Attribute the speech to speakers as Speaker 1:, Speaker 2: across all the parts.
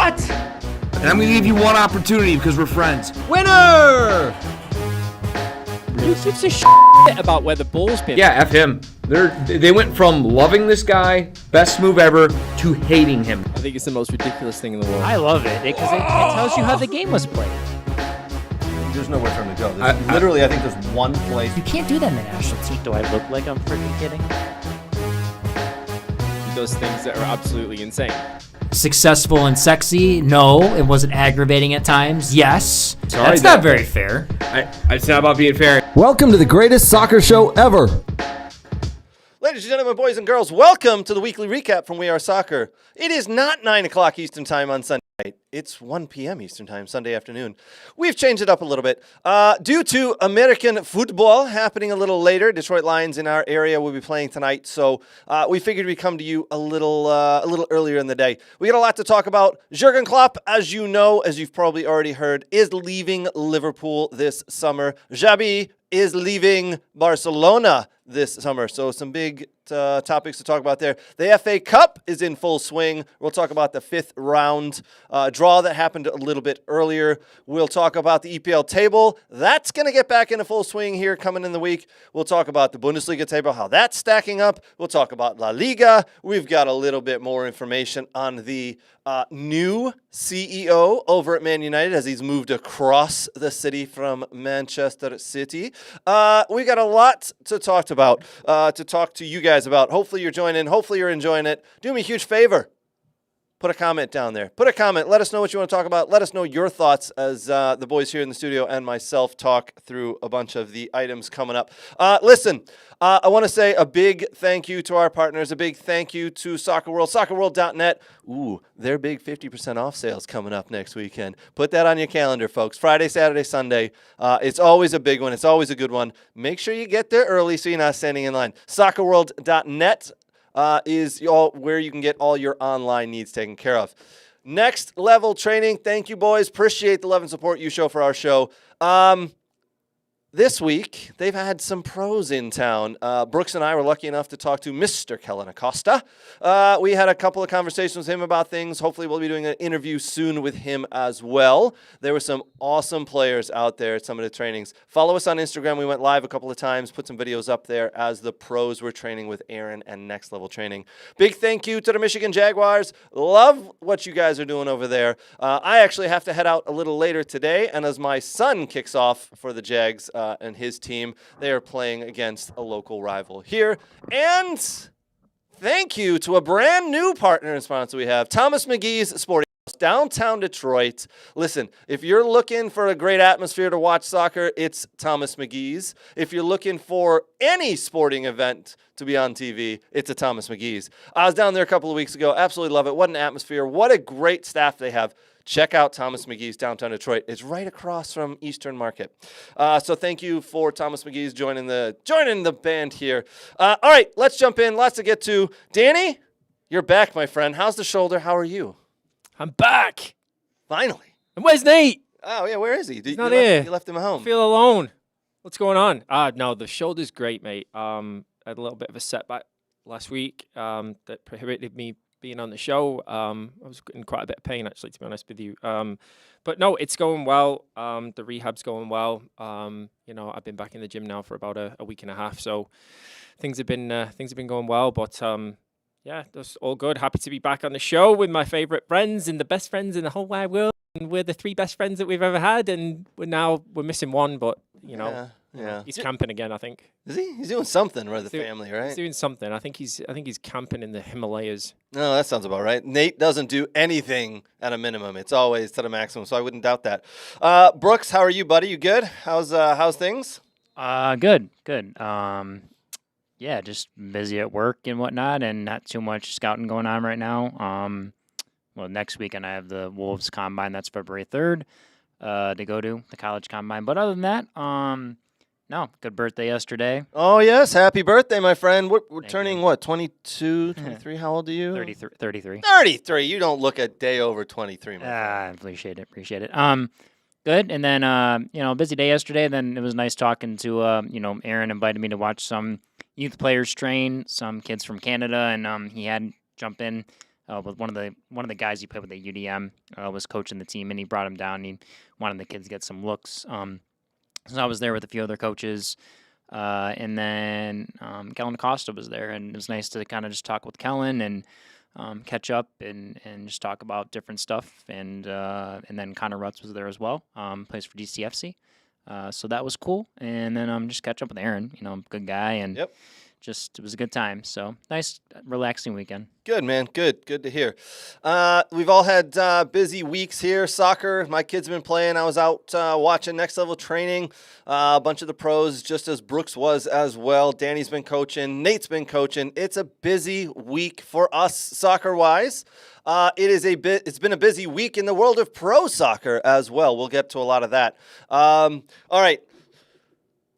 Speaker 1: What? And I'm going to give you one opportunity because we're friends.
Speaker 2: Winner! Who gives a shit about where the ball's been?
Speaker 1: Yeah, F him. They went from loving this guy, best move ever, to hating him.
Speaker 2: I think it's the most ridiculous thing in the world.
Speaker 3: I love it because it tells you how the game was played.
Speaker 4: There's nowhere for him to go. I think there's one place.
Speaker 3: You can't do that in the national team. Do I look like I'm freaking kidding?
Speaker 2: He does things that are absolutely insane.
Speaker 5: Successful and sexy? No. It wasn't aggravating at times? Yes.
Speaker 1: Sorry,
Speaker 5: That's not very fair.
Speaker 1: It's not about being fair.
Speaker 4: Welcome to the greatest soccer show ever.
Speaker 6: Ladies and gentlemen, boys and girls, welcome to the weekly recap from We Are Soccer. It is not 9 o'clock Eastern Time on Sunday night. It's 1 p.m. Eastern Time, Sunday afternoon. We've changed it up a little bit. Due to American football happening a little later, Detroit Lions in our area will be playing tonight, so we figured we'd come to you a little earlier in the day. We got a lot to talk about. Jurgen Klopp, as you know, as you've probably already heard, is leaving Liverpool this summer. Xavi is leaving Barcelona this summer. So some big topics to talk about there. The FA Cup is in full swing. We'll talk about the fifth round draw that happened a little bit earlier. We'll talk about the EPL table. That's going to get back into full swing here coming in the week. We'll talk about the Bundesliga table, how that's stacking up. We'll talk about La Liga. We've got a little bit more information on the new CEO over at Man United as he's moved across the city from Manchester City. We got a lot to talk to you guys about. Hopefully you're joining. Hopefully you're enjoying it. Do me a huge favor. Put a comment down there. Put a comment. Let us know what you want to talk about. Let us know your thoughts as the boys here in the studio and myself talk through a bunch of the items coming up. Listen, I want to say a big thank you to our partners. A big thank you to Soccer World, soccerworld.net. Ooh, their big 50% off sales coming up next weekend. Put that on your calendar, folks. Friday, Saturday, Sunday. It's always a big one. It's always a good one. Make sure you get there early so you're not standing in line. Soccerworld.net. Is where you can get all your online needs taken care of. Next Level Training. Thank you, boys. Appreciate the love and support you show for our show. This week, they've had some pros in town. Brooks and I were lucky enough to talk to Mr. Kellen Acosta. We had a couple of conversations with him about things. Hopefully, we'll be doing an interview soon with him as well. There were some awesome players out there at some of the trainings. Follow us on Instagram. We went live a couple of times, put some videos up there as the pros were training with Aaron and Next Level Training. Big thank you to the Michigan Jaguars. Love what you guys are doing over there. I actually have to head out a little later today, and as my son kicks off for the Jags, and his team, they are playing against a local rival here. And thank you to a brand new partner and sponsor we have, Thomas McGee's Sporting House, downtown Detroit. Listen, if you're looking for a great atmosphere to watch soccer, it's Thomas McGee's. If you're looking for any sporting event to be on TV, it's a Thomas McGee's. I was down there a couple of weeks ago. Absolutely love it. What an atmosphere. What a great staff they have. Check out Thomas McGee's downtown Detroit. It's right across from Eastern Market. So thank you for Thomas McGee's joining the band here. All right, let's jump in. Lots to get to. Danny, you're back, my friend. How's the shoulder? How are you?
Speaker 2: I'm back.
Speaker 6: Finally.
Speaker 2: And where's Nate?
Speaker 6: Oh, yeah, where is he?
Speaker 2: He's not here.
Speaker 6: You left him at home.
Speaker 2: I feel alone. What's going on? No, the shoulder's great, mate. I had a little bit of a setback last week that prohibited me being on the show. I was in quite a bit of pain, actually, to be honest with you. But no, it's going well. The rehab's going well. I've been back in the gym now for about a week and a half, so things have been going well. But yeah, that's all good. Happy to be back on the show with my favorite friends and the best friends in the whole wide world. And we're the three best friends that we've ever had, and we're missing one, but yeah. He's camping again, I think.
Speaker 6: Is he? He's doing something with the family, right?
Speaker 2: He's doing something. I think he's camping in the Himalayas.
Speaker 6: No, that sounds about right. Nate doesn't do anything at a minimum. It's always to the maximum, so I wouldn't doubt that. Brooks, how are you, buddy? You good? How's things?
Speaker 3: Good. Yeah, just busy at work and whatnot, and not too much scouting going on right now. Well, next weekend I have the Wolves Combine. That's February 3rd to go to, the college combine. But other than that, no, good birthday yesterday.
Speaker 6: Oh, yes. Happy birthday, my friend. We're turning,
Speaker 3: you.
Speaker 6: what, 22, 23? How old are you?
Speaker 3: 33.
Speaker 6: 33. You don't look a day over 23, my friend.
Speaker 3: I appreciate it. Good. And then, busy day yesterday. Then it was nice talking to, Aaron invited me to watch some youth players train, some kids from Canada, and he had jump in with one of the guys he played with at UDM was coaching the team, and he brought him down. He wanted the kids to get some looks. So I was there with a few other coaches, and then Kellen Acosta was there, and it was nice to kind of just talk with Kellen and catch up and just talk about different stuff. And then Connor Rutz was there as well, plays for DCFC. So that was cool. And then just catch up with Aaron, good guy, and just it was a good time. So nice, relaxing weekend.
Speaker 6: Good, man. Good to hear. We've all had busy weeks here. Soccer, my kids have been playing. I was out watching Next Level Training, a bunch of the pros, just as Brooks was as well. Danny's been coaching. Nate's been coaching. It's a busy week for us soccer-wise. It's been a busy week in the world of pro soccer as well. We'll get to a lot of that. All right.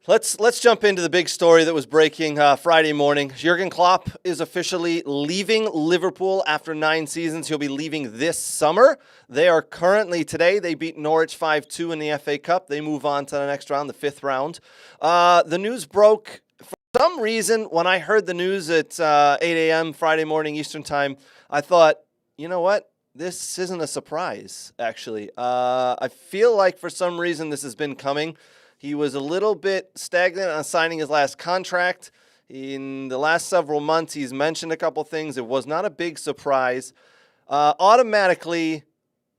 Speaker 6: Let's jump into the big story that was breaking Friday morning. Jurgen Klopp is officially leaving Liverpool after 9 seasons. He'll be leaving this summer. They are currently, today, they beat Norwich 5-2 in the FA Cup. They move on to the next round, the 5th round. The news broke, for some reason, when I heard the news at 8 a.m. Friday morning Eastern Time, I thought, you know what? This isn't a surprise, actually. I feel like for some reason this has been coming. He was a little bit stagnant on signing his last contract. In the last several months, he's mentioned a couple things. It was not a big surprise. Automatically,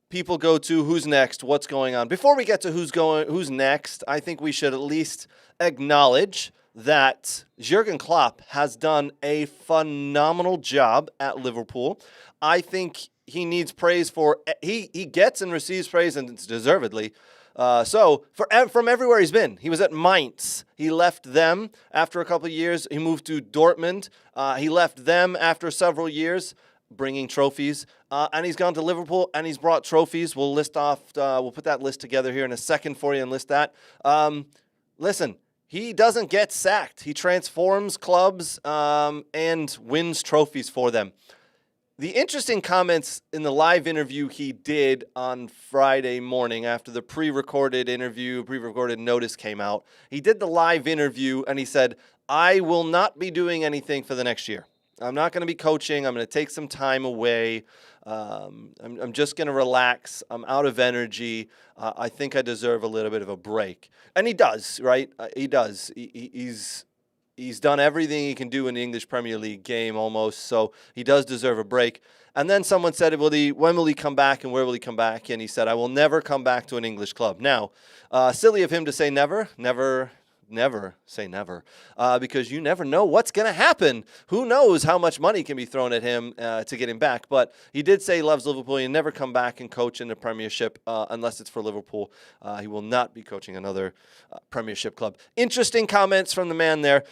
Speaker 6: people go to who's next, what's going on. Before we get to who's next, I think we should at least acknowledge that Jurgen Klopp has done a phenomenal job at Liverpool. I think he needs praise for he gets and receives praise, and it's deservedly. From everywhere he's been. He was at Mainz. He left them after a couple of years. He moved to Dortmund. He left them after several years, bringing trophies. And he's gone to Liverpool, and he's brought trophies. We'll list off. We'll put that list together here in a second for you and list that. Listen, he doesn't get sacked. He transforms clubs and wins trophies for them. The interesting comments in the live interview he did on Friday morning after the pre-recorded notice came out, he did the live interview and he said, I will not be doing anything for the next year. I'm not going to be coaching. I'm going to take some time away. I'm just going to relax. I'm out of energy. I think I deserve a little bit of a break. And he does, right? He does. He's done everything he can do in the English Premier League game almost, so he does deserve a break. And then someone said, when will he come back and where will he come back? And he said, I will never come back to an English club. Now, silly of him to say never say never, because you never know what's going to happen. Who knows how much money can be thrown at him to get him back. But he did say he loves Liverpool. He'll never come back and coach in the Premiership unless it's for Liverpool. He will not be coaching another Premiership club. Interesting comments from the man there.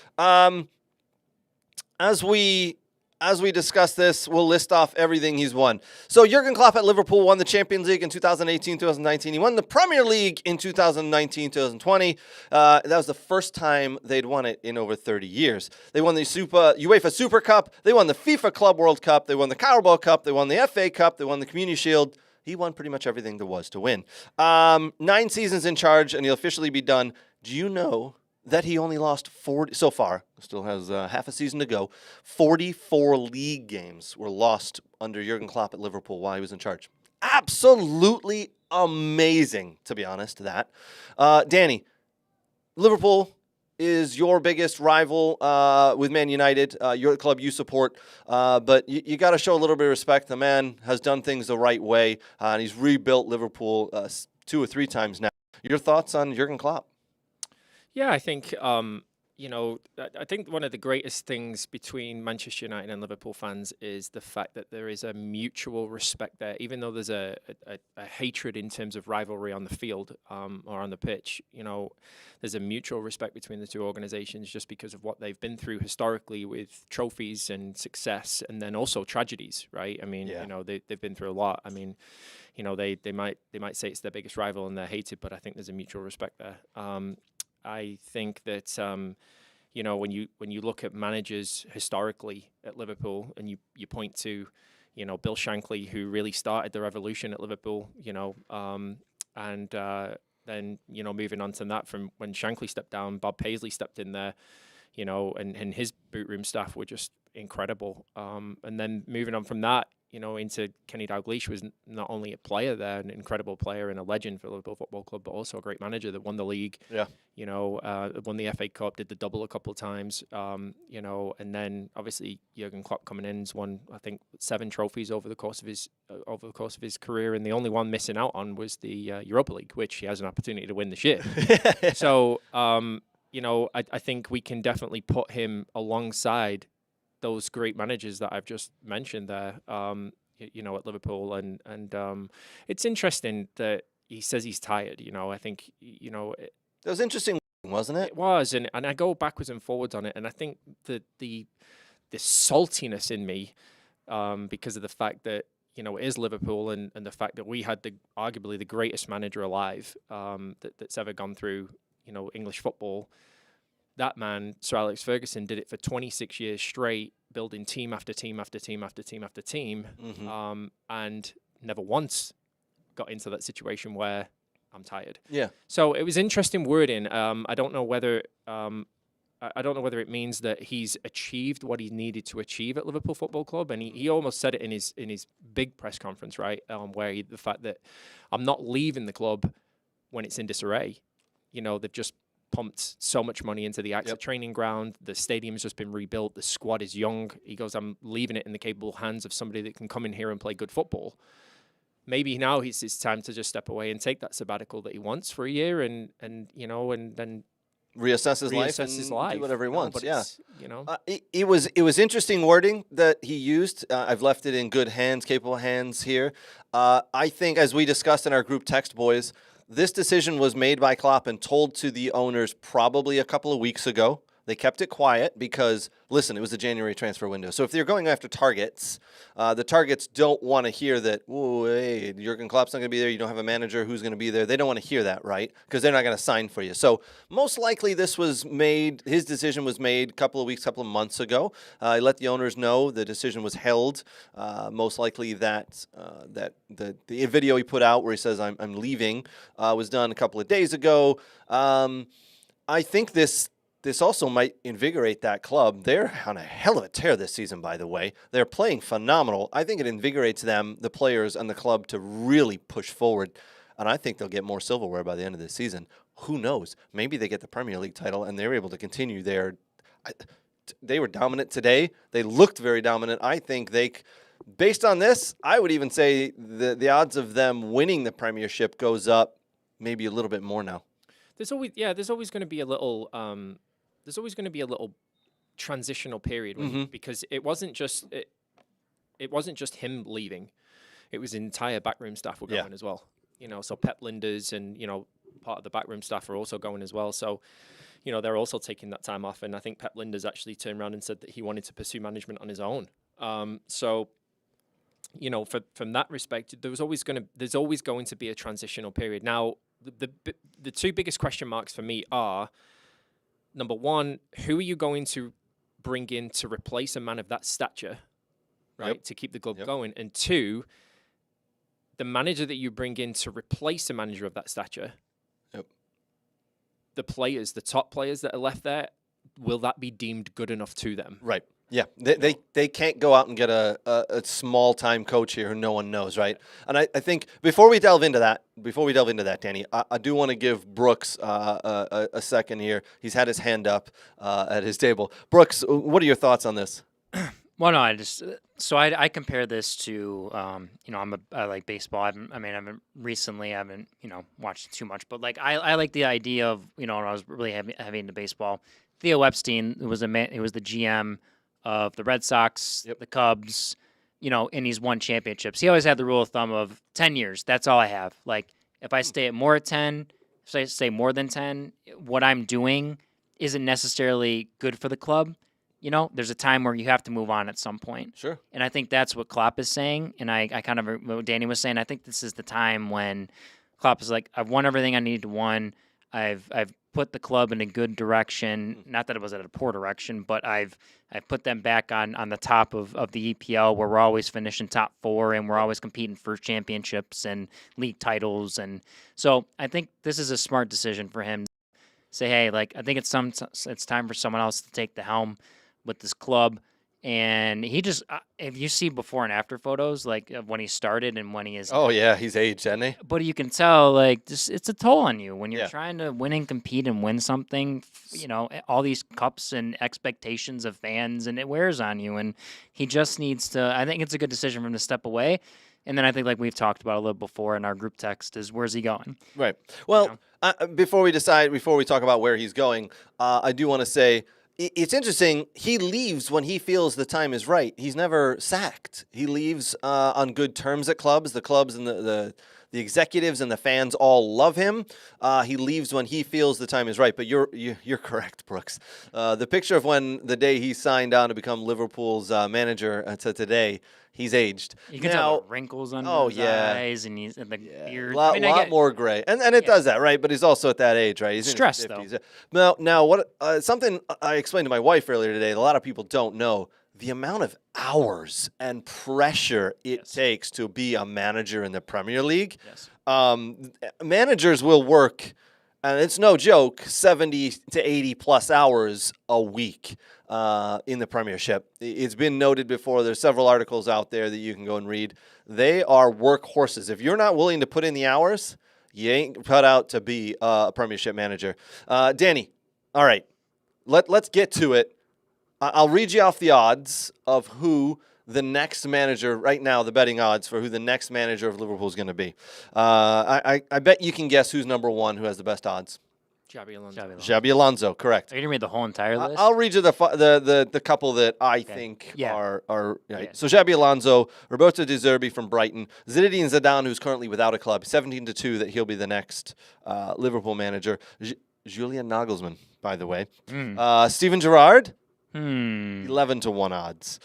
Speaker 6: As we discuss this, we'll list off everything he's won. So Jurgen Klopp at Liverpool won the Champions League in 2018-2019. He won the Premier League in 2019-2020. That was the first time they'd won it in over 30 years. They won the UEFA Super Cup. They won the FIFA Club World Cup. They won the Carabao Cup. They won the FA Cup. They won the Community Shield. He won pretty much everything there was to win. 9 seasons in charge, and he'll officially be done. Do you know that he only lost 40 so far, still has half a season to go. 44 league games were lost under Jurgen Klopp at Liverpool while he was in charge. Absolutely amazing, to be honest, that. Danny, Liverpool is your biggest rival with Man United, your club you support, but you got to show a little bit of respect. The man has done things the right way, and he's rebuilt Liverpool 2 or 3 times now. Your thoughts on Jurgen Klopp?
Speaker 2: Yeah, I think, I think one of the greatest things between Manchester United and Liverpool fans is the fact that there is a mutual respect there, even though there's a hatred in terms of rivalry on the field or on the pitch. There's a mutual respect between the two organizations just because of what they've been through historically with trophies and success, and then also tragedies, right? I mean, they've been through a lot. I mean, they might say it's their biggest rival and they're hated, but I think there's a mutual respect there. I think that when you look at managers historically at Liverpool, and you point to Bill Shankly, who really started the revolution at Liverpool, and then moving on to that, from when Shankly stepped down, Bob Paisley stepped in there, and his boot room staff were just incredible. And then moving on from that, into Kenny Dalglish, who was not only a player there, an incredible player and a legend for Liverpool Football Club, but also a great manager that won the league.
Speaker 6: Yeah.
Speaker 2: Won the FA Cup, did the double a couple of times. And then obviously Jurgen Klopp coming in has won, I think, 7 trophies over the course of his career, and the only one missing out on was the Europa League, which he has an opportunity to win this year. So, I think we can definitely put him alongside those great managers that I've just mentioned there, at Liverpool. And it's interesting that he says he's tired. I think,
Speaker 6: That was interesting, wasn't it?
Speaker 2: it was. And I go backwards and forwards on it. And I think that the saltiness in me, because of the fact that, it is Liverpool and the fact that we had arguably the greatest manager alive that's ever gone through, English football. That man, Sir Alex Ferguson, did it for 26 years straight, building team after team after team after team after team, and never once got into that situation where I'm tired.
Speaker 6: Yeah.
Speaker 2: So it was interesting wording. I don't know whether it means that he's achieved what he needed to achieve at Liverpool Football Club, and he almost said it in his big press conference, right? Where the fact that I'm not leaving the club when it's in disarray. They've just pumped so much money into the AXA training ground. The stadium's just been rebuilt. The squad is young. He goes, I'm leaving it in the capable hands of somebody that can come in here and play good football. Maybe now it's time to just step away and take that sabbatical that he wants for a year and then
Speaker 6: reassess his life and do whatever he wants. It was interesting wording that he used. I've left it in good hands, capable hands here. I think, as we discussed in our group text, boys, this decision was made by Klopp and told to the owners probably a couple of weeks ago. They kept it quiet because, listen, it was the January transfer window. So if they're going after targets, the targets don't want to hear that, oh, hey, Jurgen Klopp's not going to be there. You don't have a manager who's going to be there. They don't want to hear that, right? Because they're not going to sign for you. So most likely his decision was made a couple of weeks, couple of months ago. He let the owners know the decision was held. Most likely that the video he put out where he says, I'm leaving, was done a couple of days ago. I think this also might invigorate that club. They're on a hell of a tear this season, by the way. They're playing phenomenal. I think it invigorates them, the players, and the club to really push forward. And I think they'll get more silverware by the end of this season. Who knows? Maybe they get the Premier League title and they're able to continue their... They were dominant today. They looked very dominant. I think based on this, I would even say the odds of them winning the Premiership goes up maybe a little bit more now.
Speaker 2: There's always going to be a little... There's always going to be a little transitional period because it wasn't just him leaving; it was the entire backroom staff were going as well. So Pep Linders and part of the backroom staff are also going as well. So they're also taking that time off, and I think Pep Linders actually turned around and said that he wanted to pursue management on his own. From that respect, there's always going to be a transitional period. Now, the two biggest question marks for me are. Number one, who are you going to bring in to replace a man of that stature, right, to keep the club going? And two, the manager that you bring in to replace a manager of that stature, the top players that are left there, will that be deemed good enough to them?
Speaker 6: Right. Yeah, they can't go out and get a small-time coach here who no one knows, right? And I think before we delve into that, Danny, I do want to give Brooks a second here. He's had his hand up at his table. Brooks, what are your thoughts on this?
Speaker 3: Well, no, I compare this to, I like baseball. I haven't watched too much, but I like the idea of, when I was really heavy into baseball. Theo Epstein was the GM of the Red Sox, the Cubs, and he's won championships. He always had the rule of thumb of 10 years. That's all I have. If I stay at more than 10, what I'm doing isn't necessarily good for the club. There's a time where you have to move on at some point.
Speaker 6: Sure. And
Speaker 3: I think that's what Klopp is saying. And I kind of, what Danny was saying, I think this is the time when Klopp is like, I've won everything I need to win. I've put the club in a good direction. Not that it was at a poor direction, but I've put them back on the top of the EPL where we're always finishing top 4 and we're always competing for championships and league titles. And so I think this is a smart decision for him. Say, hey, I think it's time for someone else to take the helm with this club. And he just, if you see before and after photos, like of when he started and when he is,
Speaker 6: Oh yeah, he's aged, hasn't he?
Speaker 3: but you can tell, like, just, it's a toll on you when you're
Speaker 6: Yeah.
Speaker 3: trying to win and compete and win something. You know, all these cups and expectations of fans, and it wears on you. And he just needs to. I think it's a good decision for him to step away. And then I think, like we've talked about a little before in our group text, is where's he going?
Speaker 6: Right. Well, before we talk about where he's going, I do want to say it's interesting. He leaves when he feels the time is right. He's never sacked. He leaves on good terms at clubs. The clubs and the executives and the fans all love him. He leaves when he feels the time is right. But you're correct, Brooks. The picture of the day he signed on to become Liverpool's manager to today, he's aged.
Speaker 3: You can tell the wrinkles under his eyes and the beard.
Speaker 6: A lot more gray. And it does that, right? But he's also at that age, right? He's
Speaker 3: stressed,
Speaker 6: in his 50s. Now what something I explained to my wife earlier today, a lot of people don't know, the amount of hours and pressure it takes to be a manager in the Premier League.
Speaker 3: Yes.
Speaker 6: Managers will work, and it's no joke, 70 to 80 plus hours a week in the Premiership. It's been noted before. There's several articles out there that you can go and read. They are workhorses. If you're not willing to put in the hours, you ain't cut out to be a Premiership manager. Danny, all right, let's get to it. I'll read you off the odds of who the next manager, right now, the betting odds for who the next manager of Liverpool is going to be. I bet you can guess who's number one, who has the best odds.
Speaker 2: Xabi Alonso.
Speaker 6: Xabi Alonso, correct.
Speaker 3: Are you going to read the whole entire list?
Speaker 6: I'll read you the couple that I think are right. Yeah. So Xabi Alonso, Roberto De Zerbi from Brighton, Zinedine Zidane, who's currently without a club, 17-2 that he'll be the next Liverpool manager. Julian Nagelsmann, by the way. Steven Gerrard. 11-1 odds.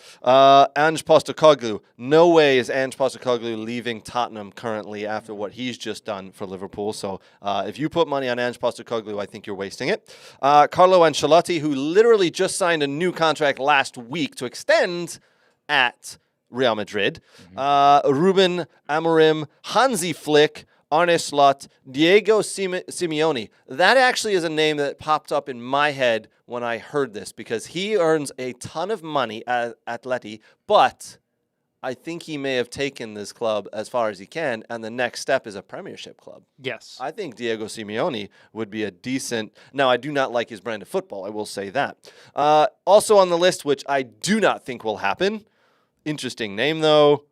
Speaker 6: Ange Postecoglou. No way is Ange Postecoglou leaving Tottenham currently after what he's just done for Liverpool. So if you put money on Ange Postecoglou, I think you're wasting it. Carlo Ancelotti, who literally just signed a new contract last week to extend at Real Madrid. Ruben Amorim, Hansi Flick, Arne Slot, Diego Simeone. That actually is a name that popped up in my head when I heard this because he earns a ton of money at Atleti, but I think he may have taken this club as far as he can, and the next step is a Premiership club.
Speaker 3: Yes.
Speaker 6: I think Diego Simeone would be a decent... Now, I do not like his brand of football, I will say that. Also on the list, which I do not think will happen, interesting name though,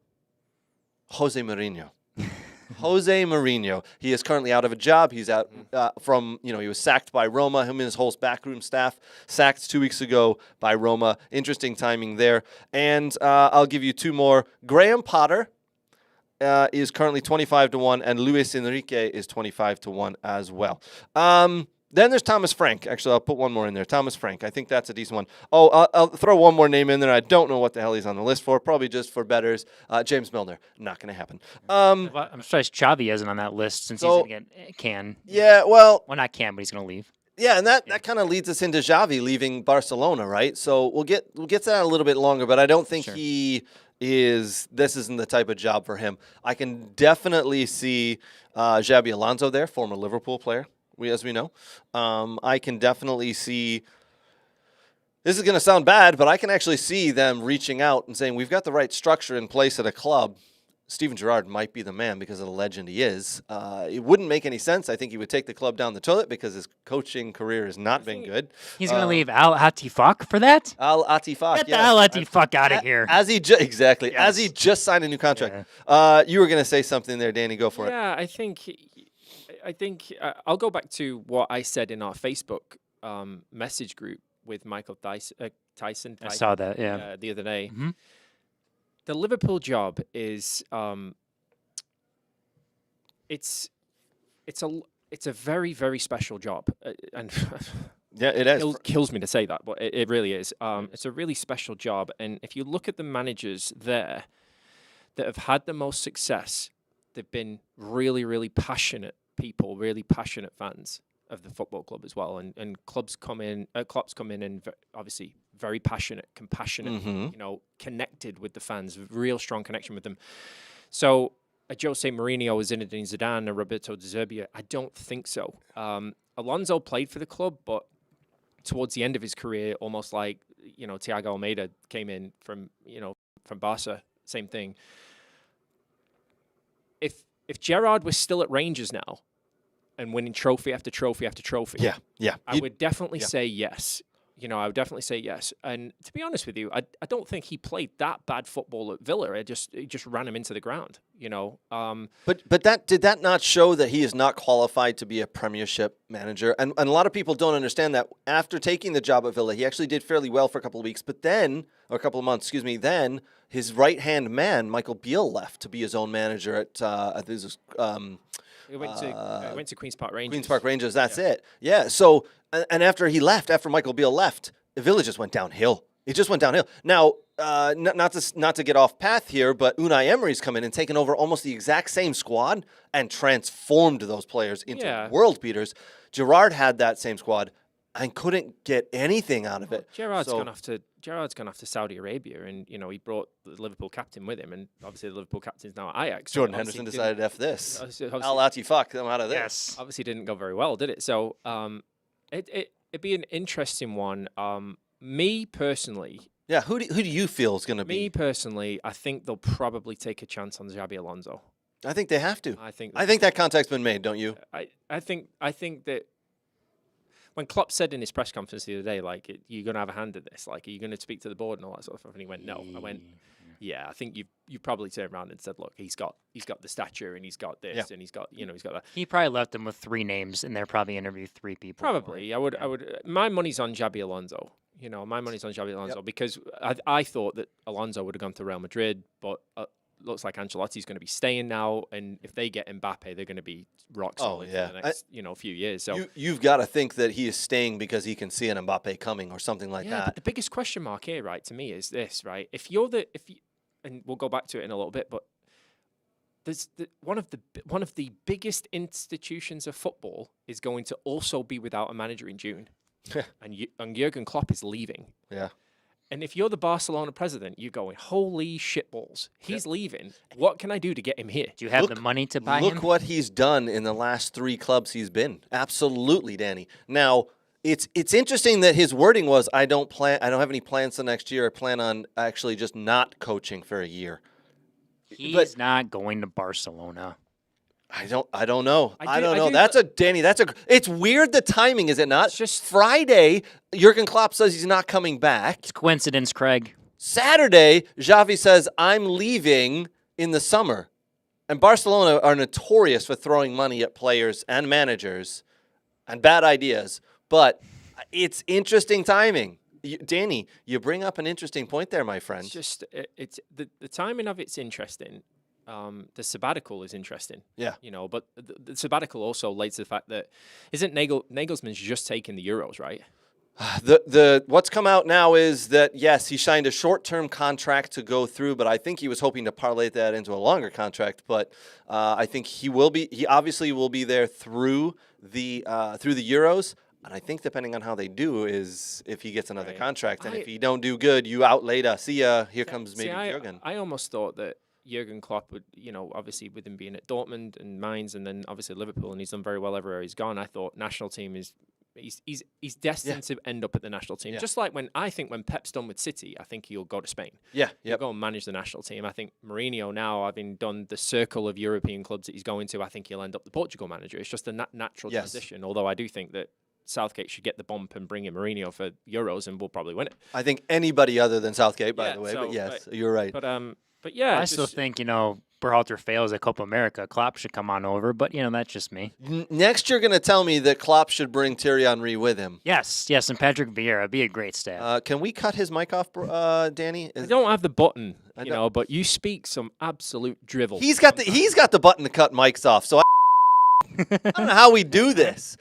Speaker 6: Jose Mourinho. Jose Mourinho. He is currently out of a job. He's out he was sacked by Roma. Him and his whole backroom staff sacked 2 weeks ago by Roma. Interesting timing there. And I'll give you two more. Graham Potter is currently 25-1, and Luis Enrique is 25-1 as well. Then there's Thomas Frank. Actually, I'll put one more in there. Thomas Frank. I think that's a decent one. Oh, I'll throw one more name in there. I don't know what the hell he's on the list for. Probably just for bettors. James Milner. Not going to happen.
Speaker 3: I'm surprised Xavi isn't on that list since he's going to get can.
Speaker 6: Yeah, well,
Speaker 3: not can, but he's going to leave.
Speaker 6: Yeah, and that kind of leads us into Xavi leaving Barcelona, right? So we'll get to that a little bit longer, but I don't think this isn't the type of job for him. I can definitely see Xabi Alonso there, former Liverpool player. As we know, I can definitely see, this is going to sound bad, but I can actually see them reaching out and saying, we've got the right structure in place at a club. Steven Gerrard might be the man because of the legend he is. It wouldn't make any sense. I think he would take the club down the toilet because his coaching career has not been good.
Speaker 3: He's going to leave Al Atifak for that?
Speaker 6: Al Atifak,
Speaker 3: Get the Al Atifak out of here.
Speaker 6: As he just signed a new contract. Yeah. You were going to say something there, Danny. Go for it.
Speaker 2: Yeah, I think I'll go back to what I said in our Facebook message group with Michael Tyson.
Speaker 3: I saw that,
Speaker 2: the other day.
Speaker 3: Mm-hmm.
Speaker 2: The Liverpool job is it's a very, very special job, and
Speaker 6: yeah, it is.
Speaker 2: It kills me to say that, but it really is. It's a really special job, and if you look at the managers there that have had the most success, they've been really, really passionate people, really passionate fans of the football club as well, and clubs come in and obviously very passionate, compassionate, connected with the fans, real strong connection with them. So a Jose Mourinho, a Zinedine Zidane, a Roberto De Zerbi, I don't think so. Alonso played for the club, but towards the end of his career, almost like Thiago Almeida came in from Barca, same thing. If Gerrard was still at Rangers now and winning trophy after trophy after trophy,
Speaker 6: yeah,
Speaker 2: I would definitely say yes. I would definitely say yes. And to be honest with you, I don't think he played that bad football at Villa. It just ran him into the ground.
Speaker 6: But did that not show that he is not qualified to be a Premiership manager? And a lot of people don't understand that. After taking the job at Villa, he actually did fairly well for a couple of weeks, but then, or a couple of months, excuse me. Then his right hand man, Michael Beale, left to be his own manager at
Speaker 2: He went to Queen's Park Rangers.
Speaker 6: Queen's Park Rangers. That's it. Yeah. So, and after he left, after Michael Beale left, the Villa just went downhill. It just went downhill. Now, not to get off path here, but Unai Emery's come in and taken over almost the exact same squad and transformed those players into world beaters. Gerrard had that same squad and couldn't get anything out of it.
Speaker 2: Gerrard's gone off to Saudi Arabia, and he brought the Liverpool captain with him, and obviously the Liverpool captain's now at Ajax.
Speaker 6: Jordan Henderson decided F this. Al-Ati, fuck, I'm out of this.
Speaker 3: Yes.
Speaker 2: Obviously didn't go very well, did it? So it'd be an interesting one. Me personally.
Speaker 6: Yeah, who do you feel is going to be?
Speaker 2: Me personally, I think they'll probably take a chance on Xabi Alonso.
Speaker 6: I think they have to.
Speaker 2: I think
Speaker 6: that contact's been made, don't you?
Speaker 2: I think that when Klopp said in his press conference the other day, like, you're going to have a hand in this, like, are you going to speak to the board and all that sort of stuff? And he went, no. I went, yeah, I think you probably turned around and said, look, he's got the stature and he's got this and he's got that.
Speaker 3: He probably left them with 3 names, and they're probably interviewed 3 people.
Speaker 2: Probably, I would. My money's on Xabi Alonso. My money's on Xabi Alonso because I thought that Alonso would have gone to Real Madrid, but looks like Ancelotti's going to be staying now, and if they get Mbappe, they're going to be rock solid for the next few years. So
Speaker 6: you've got to think that he is staying because he can see an Mbappe coming or something like that.
Speaker 2: But the biggest question mark here, right, to me is this, right? And we'll go back to it in a little bit, but there's one of the biggest institutions of football is going to also be without a manager in June, and Jurgen Klopp is leaving.
Speaker 6: Yeah.
Speaker 2: And if you're the Barcelona president, you're going, holy shitballs, he's leaving. What can I do to get him here?
Speaker 3: Do you have the money to buy him?
Speaker 6: Look what he's done in the last 3 clubs he's been. Absolutely, Danny. Now, it's interesting that his wording was, I don't have any plans for next year. I plan on actually just not coaching for a year.
Speaker 3: He's not going to Barcelona.
Speaker 6: I don't know. I don't know.
Speaker 2: Danny.
Speaker 6: It's weird the timing, is it not?
Speaker 2: It's just
Speaker 6: Friday, Jurgen Klopp says he's not coming back.
Speaker 3: It's coincidence, Craig.
Speaker 6: Saturday, Xavi says, I'm leaving in the summer. And Barcelona are notorious for throwing money at players and managers and bad ideas. But it's interesting timing. Danny, you bring up an interesting point there, my friend.
Speaker 2: It's just the timing of it's interesting. The sabbatical is interesting.
Speaker 6: Yeah.
Speaker 2: But the sabbatical also relates to the fact that isn't Nagelsmann's just taking the Euros, right?
Speaker 6: What's come out now is that, yes, he signed a short-term contract to go through, but I think he was hoping to parlay that into a longer contract. But I think he obviously will be there through the Euros. And I think depending on how they do is if he gets another contract. And if he don't do good, you out later. See ya. Here comes maybe Jurgen.
Speaker 2: I almost thought that Jurgen Klopp would, obviously with him being at Dortmund and Mainz and then obviously Liverpool, and he's done very well everywhere he's gone. I thought national team is he's destined to end up at the national team. Just like when Pep's done with City, I think he'll go to Spain. He'll go and manage the national team. I think Mourinho now, having done the circle of European clubs that he's going to, I think he'll end up the Portugal manager. It's just a natural transition. Although I do think that Southgate should get the bump and bring in Mourinho for Euros, and we'll probably win it.
Speaker 6: I think anybody other than Southgate, by the way. But yes, you're right.
Speaker 2: But yeah,
Speaker 3: I still think Berhalter fails at Copa America. Klopp should come on over, but that's just me.
Speaker 6: Next, you're going to tell me that Klopp should bring Thierry Henry with him.
Speaker 3: Yes, and Patrick Vieira would be a great staff.
Speaker 6: Can we cut his mic off, Danny?
Speaker 2: I don't have the button, but you speak some absolute drivel.
Speaker 6: He's got the button to cut mics off. So I don't know how we do this.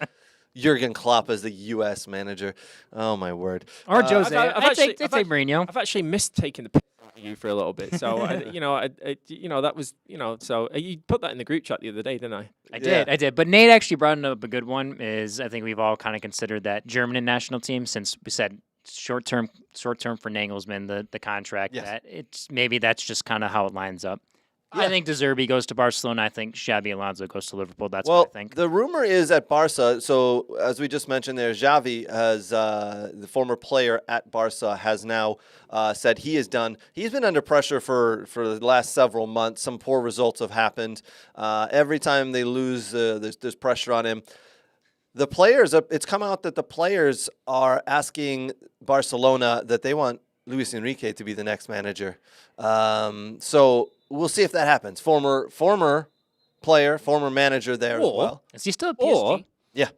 Speaker 6: Jurgen Klopp as the U.S. manager. Oh my word!
Speaker 3: Or Jose. I'd say Mourinho.
Speaker 2: I've actually missed taking the piss out of you for a little bit. So that was So you put that in the group chat the other day, didn't I?
Speaker 3: I did. But Nate actually brought up a good one. I think we've all kind of considered that German national team, since we said short term for Nagelsmann, the contract.
Speaker 6: Yes.
Speaker 3: That maybe that's just kind of how it lines up. I think De Zerbi goes to Barcelona. I think Xabi Alonso goes to Liverpool. That's
Speaker 6: Well,
Speaker 3: what I think.
Speaker 6: the rumor is at Barca. So as we just mentioned there, Xavi has the former player at Barca has now said he is done. He's been under pressure for the last several months. Some poor results have happened. Every time they lose, there's pressure on him. The players, it's come out that the players are asking Barcelona that they want Luis Enrique to be the next manager. So we'll see if that happens. Former player, former manager there as well.
Speaker 3: Is he still at
Speaker 2: Or
Speaker 3: PSG?
Speaker 6: Yeah.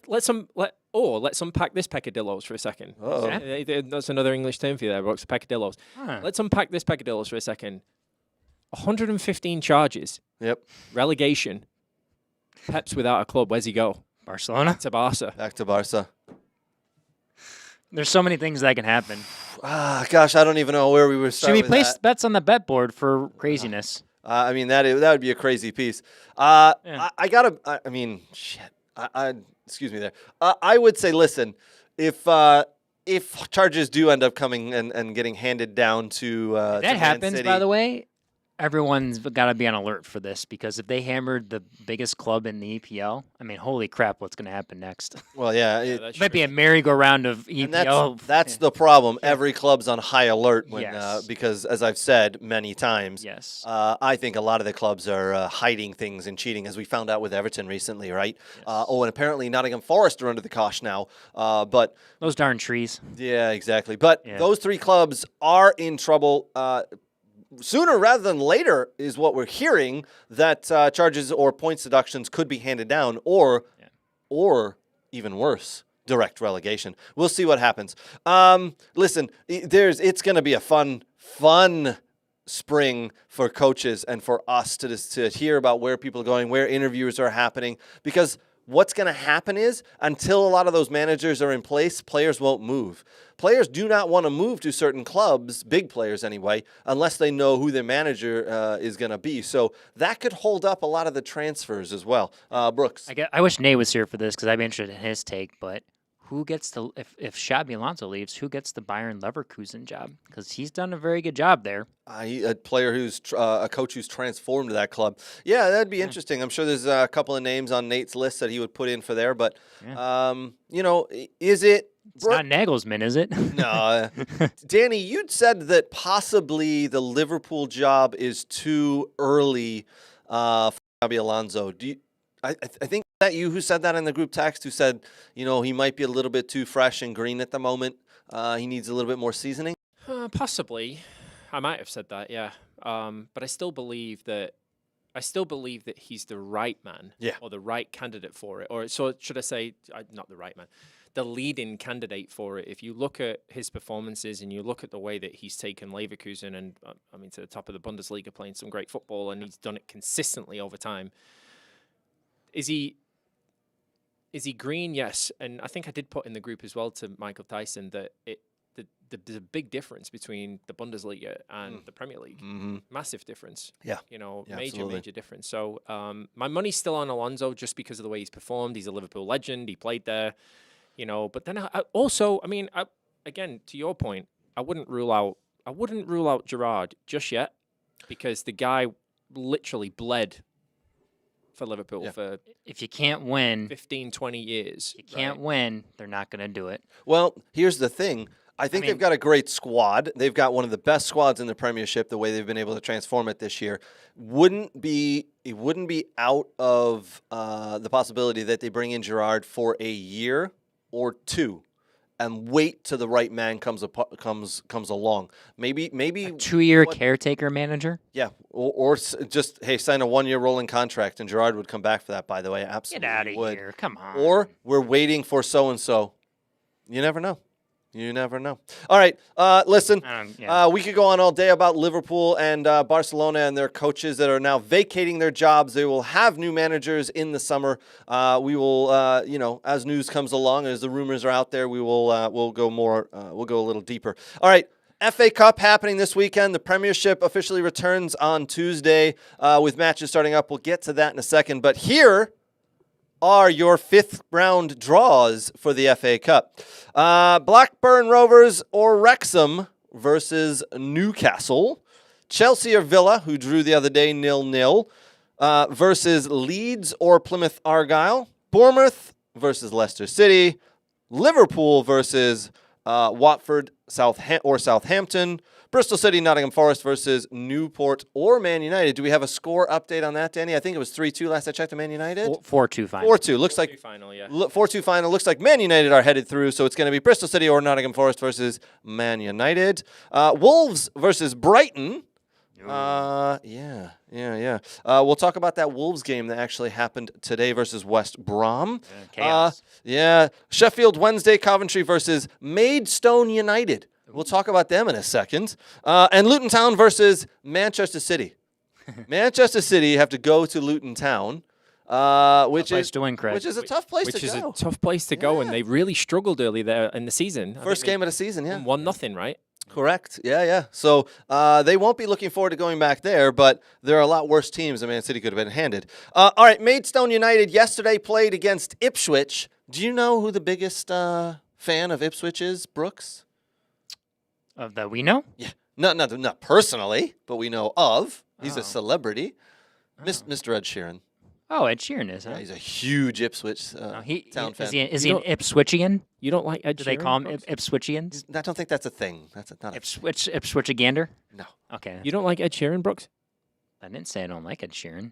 Speaker 2: let's unpack this peccadillos for a second.
Speaker 6: Uh-oh.
Speaker 2: That's another English term for you there, Brooks. Peccadillos.
Speaker 3: Huh.
Speaker 2: Let's unpack this peccadillos for a second. 115 charges,
Speaker 6: Yep.
Speaker 2: relegation. Pep's without a club. Where's he go?
Speaker 3: Barcelona?
Speaker 2: To Barca.
Speaker 6: Back to Barca.
Speaker 3: There's so many things that can happen.
Speaker 6: Gosh, I don't even know where we were
Speaker 3: Should
Speaker 6: starting
Speaker 3: we
Speaker 6: with
Speaker 3: place
Speaker 6: that.
Speaker 3: bets on the bet board for craziness?
Speaker 6: I mean, that would be a crazy piece.
Speaker 3: Yeah.
Speaker 6: I gotta. I mean, shit. Excuse me there. I would say, listen, if charges do end up coming and getting handed down to
Speaker 3: If that happens, by the way, everyone's got to be on alert for this because if they hammered the biggest club in the EPL, I mean, holy crap, what's going to happen next?
Speaker 6: well, yeah,
Speaker 2: That's
Speaker 3: It might be a merry-go-round of
Speaker 6: and
Speaker 3: EPL.
Speaker 6: that's the problem. Every club's on high alert when
Speaker 3: Yes.
Speaker 6: because, as I've said many times,
Speaker 3: Yes.
Speaker 6: I think a lot of the clubs are hiding things and cheating, as we found out with Everton recently, right? And apparently Nottingham Forest are under the cosh now. But
Speaker 3: Those darn trees.
Speaker 6: yeah, exactly. But
Speaker 3: Yeah.
Speaker 6: those three clubs are in trouble. Sooner rather than later is what we're hearing, that charges or points deductions could be handed down, or even worse, direct relegation. We'll see what happens. Listen, it's going to be a fun spring for coaches and for us to hear about where people are going, where interviews are happening, because what's going to happen is until a lot of those managers are in place, players won't move. Players do not want to move to certain clubs, big players anyway, unless they know who their manager is going to be. So that could hold up a lot of the transfers as well. Brooks.
Speaker 3: I wish Nate was here for this because I'd be interested in his take, but who gets the if Xabi Alonso leaves, who gets the Bayern Leverkusen job? Because he's done a very good job there.
Speaker 6: A player who's a coach who's transformed that club. Yeah, that'd be interesting. I'm sure there's a couple of names on Nate's list that he would put in for there. But, is it?
Speaker 3: It's not Nagelsmann, is it?
Speaker 6: No. Danny, you'd said that possibly the Liverpool job is too early for Xabi Alonso. I think that you who said that in the group text, who said, he might be a little bit too fresh and green at the moment. He needs a little bit more seasoning.
Speaker 2: Possibly. I might have said that, yeah. But I still believe that he's the right man, or the right candidate for it. Or so should I say, not the right man, the leading candidate for it. If you look at his performances and you look at the way that he's taken Leverkusen and to the top of the Bundesliga, playing some great football, and he's done it consistently over time. Is he green? Yes. And I think I did put in the group as well to Michael Tyson that there's a big difference between the Bundesliga and the Premier League.
Speaker 6: Mm-hmm.
Speaker 2: Massive difference.
Speaker 6: Yeah.
Speaker 2: Major difference. So my money's still on Alonso just because of the way he's performed. He's a Liverpool legend. He played there, But then again, to your point, I wouldn't rule out Gerrard just yet because the guy literally bled for Liverpool for
Speaker 3: if you can't win
Speaker 2: 15, 20 years.
Speaker 3: You can't win, they're not going to do it.
Speaker 6: Well, here's the thing. I think they've got a great squad. They've got one of the best squads in the Premiership, the way they've been able to transform it this year. It wouldn't be out of the possibility that they bring in Gerrard for a year or two and wait till the right man comes along. Maybe
Speaker 3: a 2-year caretaker manager?
Speaker 6: Yeah, or just, hey, sign a 1-year rolling contract, and Gerrard would come back for that, by the way. Absolutely.
Speaker 3: Get out of
Speaker 6: would.
Speaker 3: here. Come on.
Speaker 6: Or we're waiting for so-and-so. You never know. You never know. All right, listen, we could go on all day about Liverpool and Barcelona and their coaches that are now vacating their jobs. They will have new managers in the summer. We will, as news comes along, as the rumors are out there, we'll go a little deeper. All right. FA Cup happening this weekend. The Premiership officially returns on Tuesday with matches starting up. We'll get to that in a second. But here are your 5th round draws for the FA Cup. Blackburn Rovers or Wrexham versus Newcastle. Chelsea or Villa, who drew the other day 0-0, versus Leeds or Plymouth Argyle. Bournemouth versus Leicester City. Liverpool versus Watford or Southampton. Bristol City, Nottingham Forest versus Newport or Man United. Do we have a score update on that, Danny? I think it was 3-2 last I checked to Man United.
Speaker 3: 4-2 final.
Speaker 6: 4-2. Looks like
Speaker 2: 4-2 final, yeah.
Speaker 6: 4-2 final. Looks like Man United are headed through, so it's going to be Bristol City or Nottingham Forest versus Man United. Wolves versus Brighton. Yeah. We'll talk about that Wolves game that actually happened today versus West Brom.
Speaker 3: Chaos.
Speaker 6: Sheffield Wednesday, Coventry versus Maidstone United. We'll talk about them in a second. And Luton Town versus Manchester City. Manchester City have to go to Luton Town, which is
Speaker 3: to win, Craig.
Speaker 6: which is a tough place to
Speaker 2: Which is
Speaker 6: go.
Speaker 2: a tough place to go, and they really struggled early there in the season.
Speaker 6: First game of the season, yeah.
Speaker 2: 1-0, right?
Speaker 6: Correct. Yeah. So they won't be looking forward to going back there, but there are a lot worse teams than Man City could have been handed. All right, Maidstone United yesterday played against Ipswich. Do you know who the biggest fan of Ipswich is, Brooks?
Speaker 3: Of that we know?
Speaker 6: Yeah. Not personally, but we know of. He's a celebrity. Mr. Ed Sheeran.
Speaker 3: Oh, Ed Sheeran is, huh?
Speaker 6: Yeah, he's a huge Ipswich town fan.
Speaker 3: Is he an Ipswichian?
Speaker 2: You don't like Ed
Speaker 3: Do
Speaker 2: Sheeran?
Speaker 3: they call him
Speaker 2: Brooks?
Speaker 3: Ipswichians?
Speaker 6: I don't think that's a thing. That's not a
Speaker 3: Ipswichigander?
Speaker 6: No.
Speaker 3: Okay.
Speaker 2: You don't like Ed Sheeran, Brooks?
Speaker 3: I didn't say I don't like Ed Sheeran.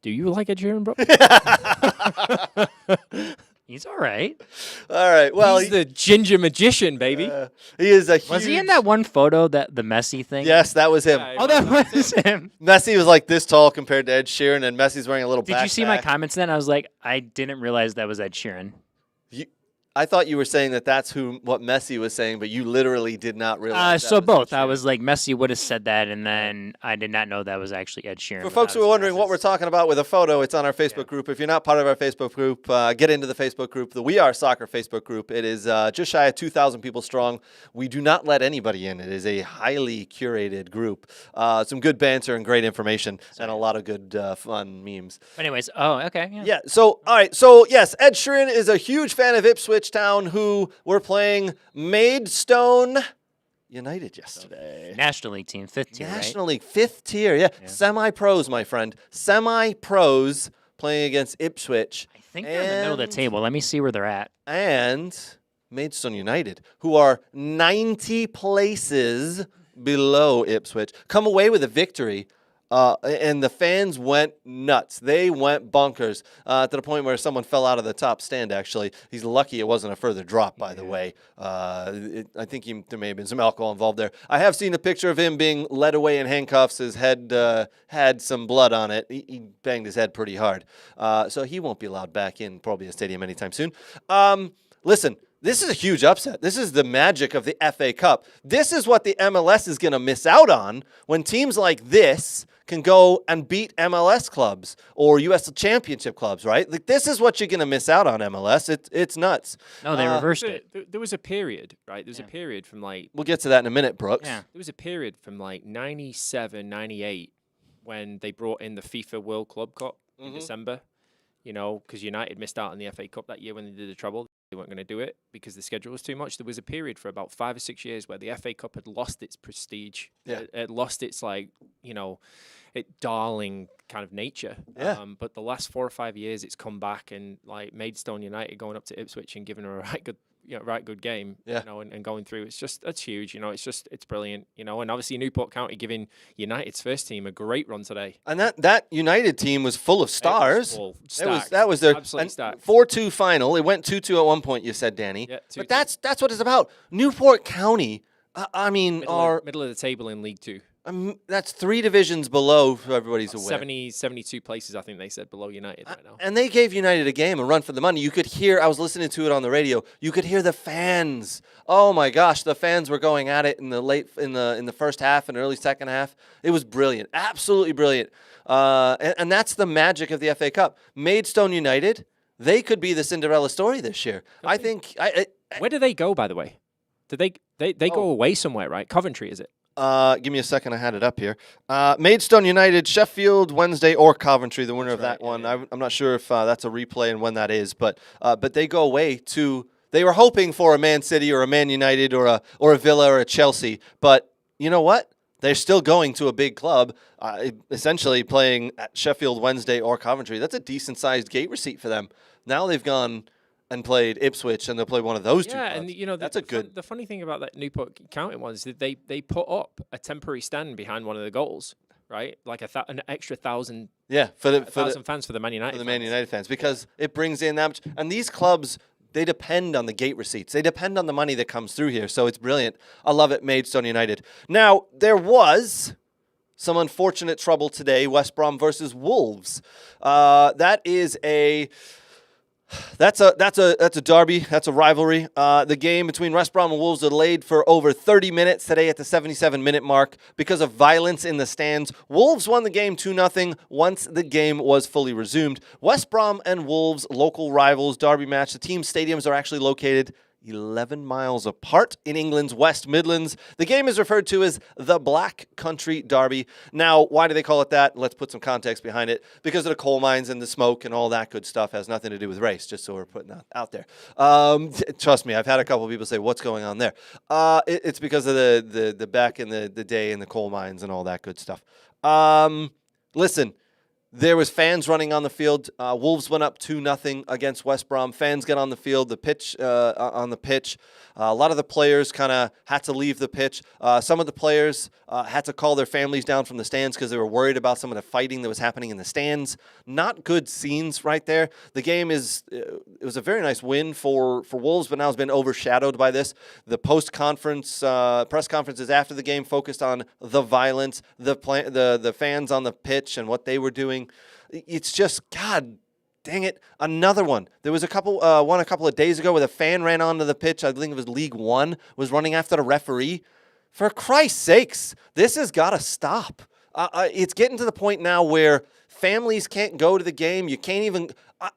Speaker 2: Do you like Ed Sheeran, Brooks?
Speaker 3: He's all right.
Speaker 6: All right. Well,
Speaker 2: He's the ginger magician, baby.
Speaker 6: he is a huge...
Speaker 3: Was he in that one photo, the Messi thing?
Speaker 6: Yes, that was him.
Speaker 2: Yeah,
Speaker 3: Oh, that was him.
Speaker 6: Messi was like this tall compared to Ed Sheeran, and Messi's wearing a little
Speaker 3: Did
Speaker 6: backpack.
Speaker 3: you see my comments then? I was like, I didn't realize that was Ed Sheeran.
Speaker 6: I thought you were saying that's what Messi was saying, but you literally did not realize.
Speaker 3: So
Speaker 6: that was
Speaker 3: both.
Speaker 6: Ed
Speaker 3: I
Speaker 6: Sheeran.
Speaker 3: was like, Messi would have said that, and then I did not know that was actually Ed Sheeran.
Speaker 6: For folks who are wondering what we're talking about with a photo, it's on our Facebook group. If you're not part of our Facebook group, get into the Facebook group, the We Are Soccer Facebook group. It is just shy of 2,000 people strong. We do not let anybody in. It is a highly curated group. Some good banter and great information, and a lot of good fun memes.
Speaker 3: But anyways, okay.
Speaker 6: Yeah, so, all right. So, yes, Ed Sheeran is a huge fan of Ipswich Town, who were playing Maidstone United yesterday.
Speaker 3: National League team, 5th tier,
Speaker 6: National League, 5th tier, yeah. Semi-pros, my friend. Semi-pros playing against Ipswich.
Speaker 3: I think they're in the middle of the table. Let me see where they're at.
Speaker 6: And Maidstone United, who are 90 places below Ipswich, come away with a victory. And the fans went nuts. They went bonkers to the point where someone fell out of the top stand, actually. He's lucky it wasn't a further drop, by the way. I think there may have been some alcohol involved there. I have seen a picture of him being led away in handcuffs. His head had some blood on it. He banged his head pretty hard. So he won't be allowed back in probably a stadium anytime soon. Listen. This is a huge upset. This is the magic of the FA Cup. This is what the MLS is going to miss out on when teams like this can go and beat MLS clubs or U.S. championship clubs, right? Like, this is what you're going to miss out on, MLS. It's nuts.
Speaker 3: No, they reversed it.
Speaker 2: There was a period, right? There was a period from like...
Speaker 6: We'll get to that in a minute, Brooks.
Speaker 3: Yeah.
Speaker 2: There was a period from like 97, 98 when they brought in the FIFA World Club Cup in December, because United missed out on the FA Cup that year when they did the treble. They weren't going to do it because the schedule was too much. There was a period for about 5 or 6 years where the FA Cup had lost its prestige.
Speaker 6: Yeah.
Speaker 2: It lost its darling kind of nature.
Speaker 6: Yeah.
Speaker 2: But the last 4 or 5 years, it's come back, and like Maidstone United going up to Ipswich and giving her a right good game.
Speaker 6: Yeah.
Speaker 2: And going through. That's huge. It's brilliant. And obviously Newport County giving United's first team a great run today.
Speaker 6: And that United team was full of stars. That was their
Speaker 2: absolutely stacked.
Speaker 6: 4-2 final. It went 2-2 at one point, you said, Danny.
Speaker 2: Yeah, 2-2.
Speaker 6: But that's what it's about. Newport County,
Speaker 2: Middle of the table in League Two.
Speaker 6: That's 3 divisions below, so everybody's aware.
Speaker 2: 72 places, I think they said, below United right now.
Speaker 6: And they gave United a game, a run for the money. You could hear, I was listening to it on the radio, you could hear the fans. Oh my gosh, the fans were going at it in the first half and early second half. It was brilliant, absolutely brilliant. And that's the magic of the FA Cup. Maidstone United, they could be the Cinderella story this year. I think.
Speaker 2: Where do they go, by the way? Did they go away somewhere, right? Coventry, is it?
Speaker 6: Give me a second. I had it up here. Maidstone United, Sheffield Wednesday, or Coventry, the winner of that one. Yeah. I'm not sure if that's a replay and when that is, but they go away to. They were hoping for a Man City or a Man United or a Villa or a Chelsea, but you know what? They're still going to a big club, essentially playing at Sheffield Wednesday or Coventry. That's a decent-sized gate receipt for them. Now they've gone and played Ipswich, and they'll play one of those two clubs.
Speaker 2: And you know
Speaker 6: that's a good.
Speaker 2: The funny thing about that Newport County one is that they put up a temporary stand behind one of the goals, right? Like an extra 1,000.
Speaker 6: Yeah,
Speaker 2: for the fans for the Man United.
Speaker 6: For the Man United fans, because it brings in that much. And these clubs, they depend on the gate receipts. They depend on the money that comes through here. So it's brilliant. I love it, Maidstone United. Now, there was some unfortunate trouble today, West Brom versus Wolves. That's a derby. That's a rivalry. The game between West Brom and Wolves delayed for over 30 minutes today at the 77-minute mark because of violence in the stands. Wolves won the game 2-0 once the game was fully resumed. West Brom and Wolves, local rivals, derby match. The team stadiums are actually located 11 miles apart in England's West Midlands. The game is referred to as the Black Country Derby. Now, why do they call it that? Let's put some context behind it. Because of the coal mines and the smoke and all that good stuff. Has nothing to do with race, just so we're putting that out there. Trust me, I've had a couple of people say, what's going on there? It's because of the back in the day in the coal mines and all that good stuff. Listen. There was fans running on the field. Wolves went up 2-0 against West Brom. Fans get on the field, the pitch. A lot of the players kind of had to leave the pitch. Some of the players had to call their families down from the stands because they were worried about some of the fighting that was happening in the stands. Not good scenes right there. The game it was a very nice win for Wolves, but now it's been overshadowed by this. The post-conference press conferences after the game focused on the violence, the fans on the pitch and what they were doing. It's just, God dang it, another one. There was a couple of days ago where the fan ran onto the pitch. I think it was League One, was running after the referee. For Christ's sakes, this has got to stop. It's getting to the point now where families can't go to the game. You can't even.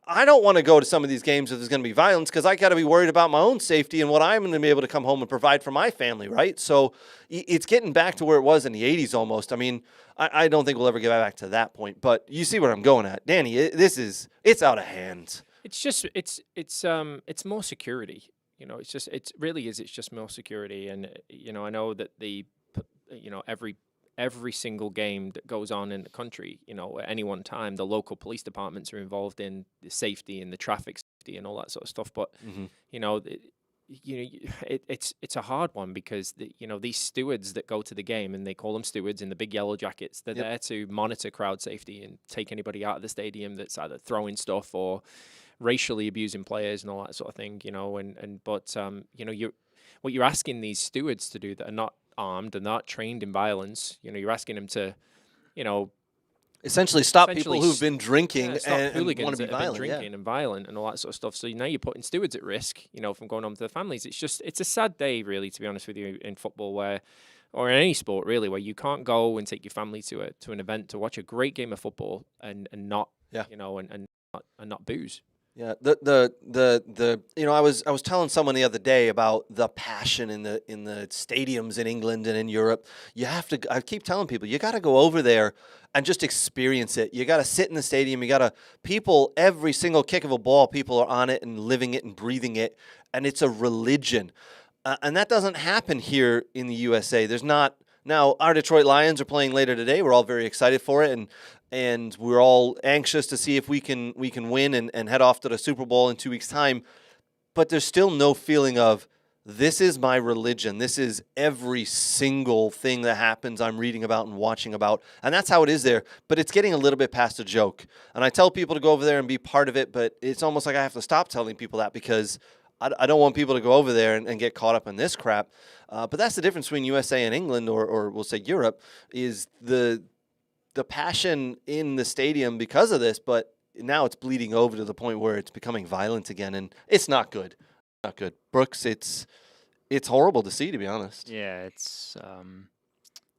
Speaker 6: I don't want to go to some of these games if there's going to be violence because I got to be worried about my own safety and what I'm going to be able to come home and provide for my family, right? So it's getting back to where it was in the 80s almost. I mean, I don't think we'll ever get back to that point, but you see where I'm going at. Danny, it's out of hand.
Speaker 2: It's just it's more security. You know, it's just more security. And you know, I know that every single game that goes on in the country, you know, at any one time, the local police departments are involved in the safety and the traffic safety and all that sort of stuff. But you know, it's a hard one because these stewards that go to the game, and they call them stewards in the big yellow jackets. They're there to monitor crowd safety and take anybody out of the stadium that's either throwing stuff or racially abusing players and all that sort of thing. You know, but what you're asking these stewards to do that are not armed and not trained in violence, you're asking them to,
Speaker 6: essentially stop people who've been drinking and want to be violent,
Speaker 2: drinking and violent and all that sort of stuff. So now you're putting stewards at risk, from going home to their families. It's a sad day, really, to be honest with you, in football or in any sport really, where you can't go and take your family to an event to watch a great game of football and not, and not booze.
Speaker 6: Yeah, I was telling someone the other day about the passion in the stadiums in England and in Europe. I keep telling people, you got to go over there and just experience it. You got to sit in the stadium. Every single kick of a ball, people are on it and living it and breathing it, and it's a religion. And that doesn't happen here in the USA. There's not. Now, our Detroit Lions are playing later today. We're all very excited for it, and we're all anxious to see if we can win and head off to the Super Bowl in 2 weeks' time. But there's still no feeling of, this is my religion. This is every single thing that happens I'm reading about and watching about. And that's how it is there. But it's getting a little bit past a joke. And I tell people to go over there and be part of it, but it's almost like I have to stop telling people that because I don't want people to go over there and get caught up in this crap. But that's the difference between USA and England, or we'll say Europe, is the passion in the stadium because of this, but now it's bleeding over to the point where it's becoming violent again, and it's not good. Not good. Brooks, it's horrible to see, to be honest.
Speaker 3: Yeah, it's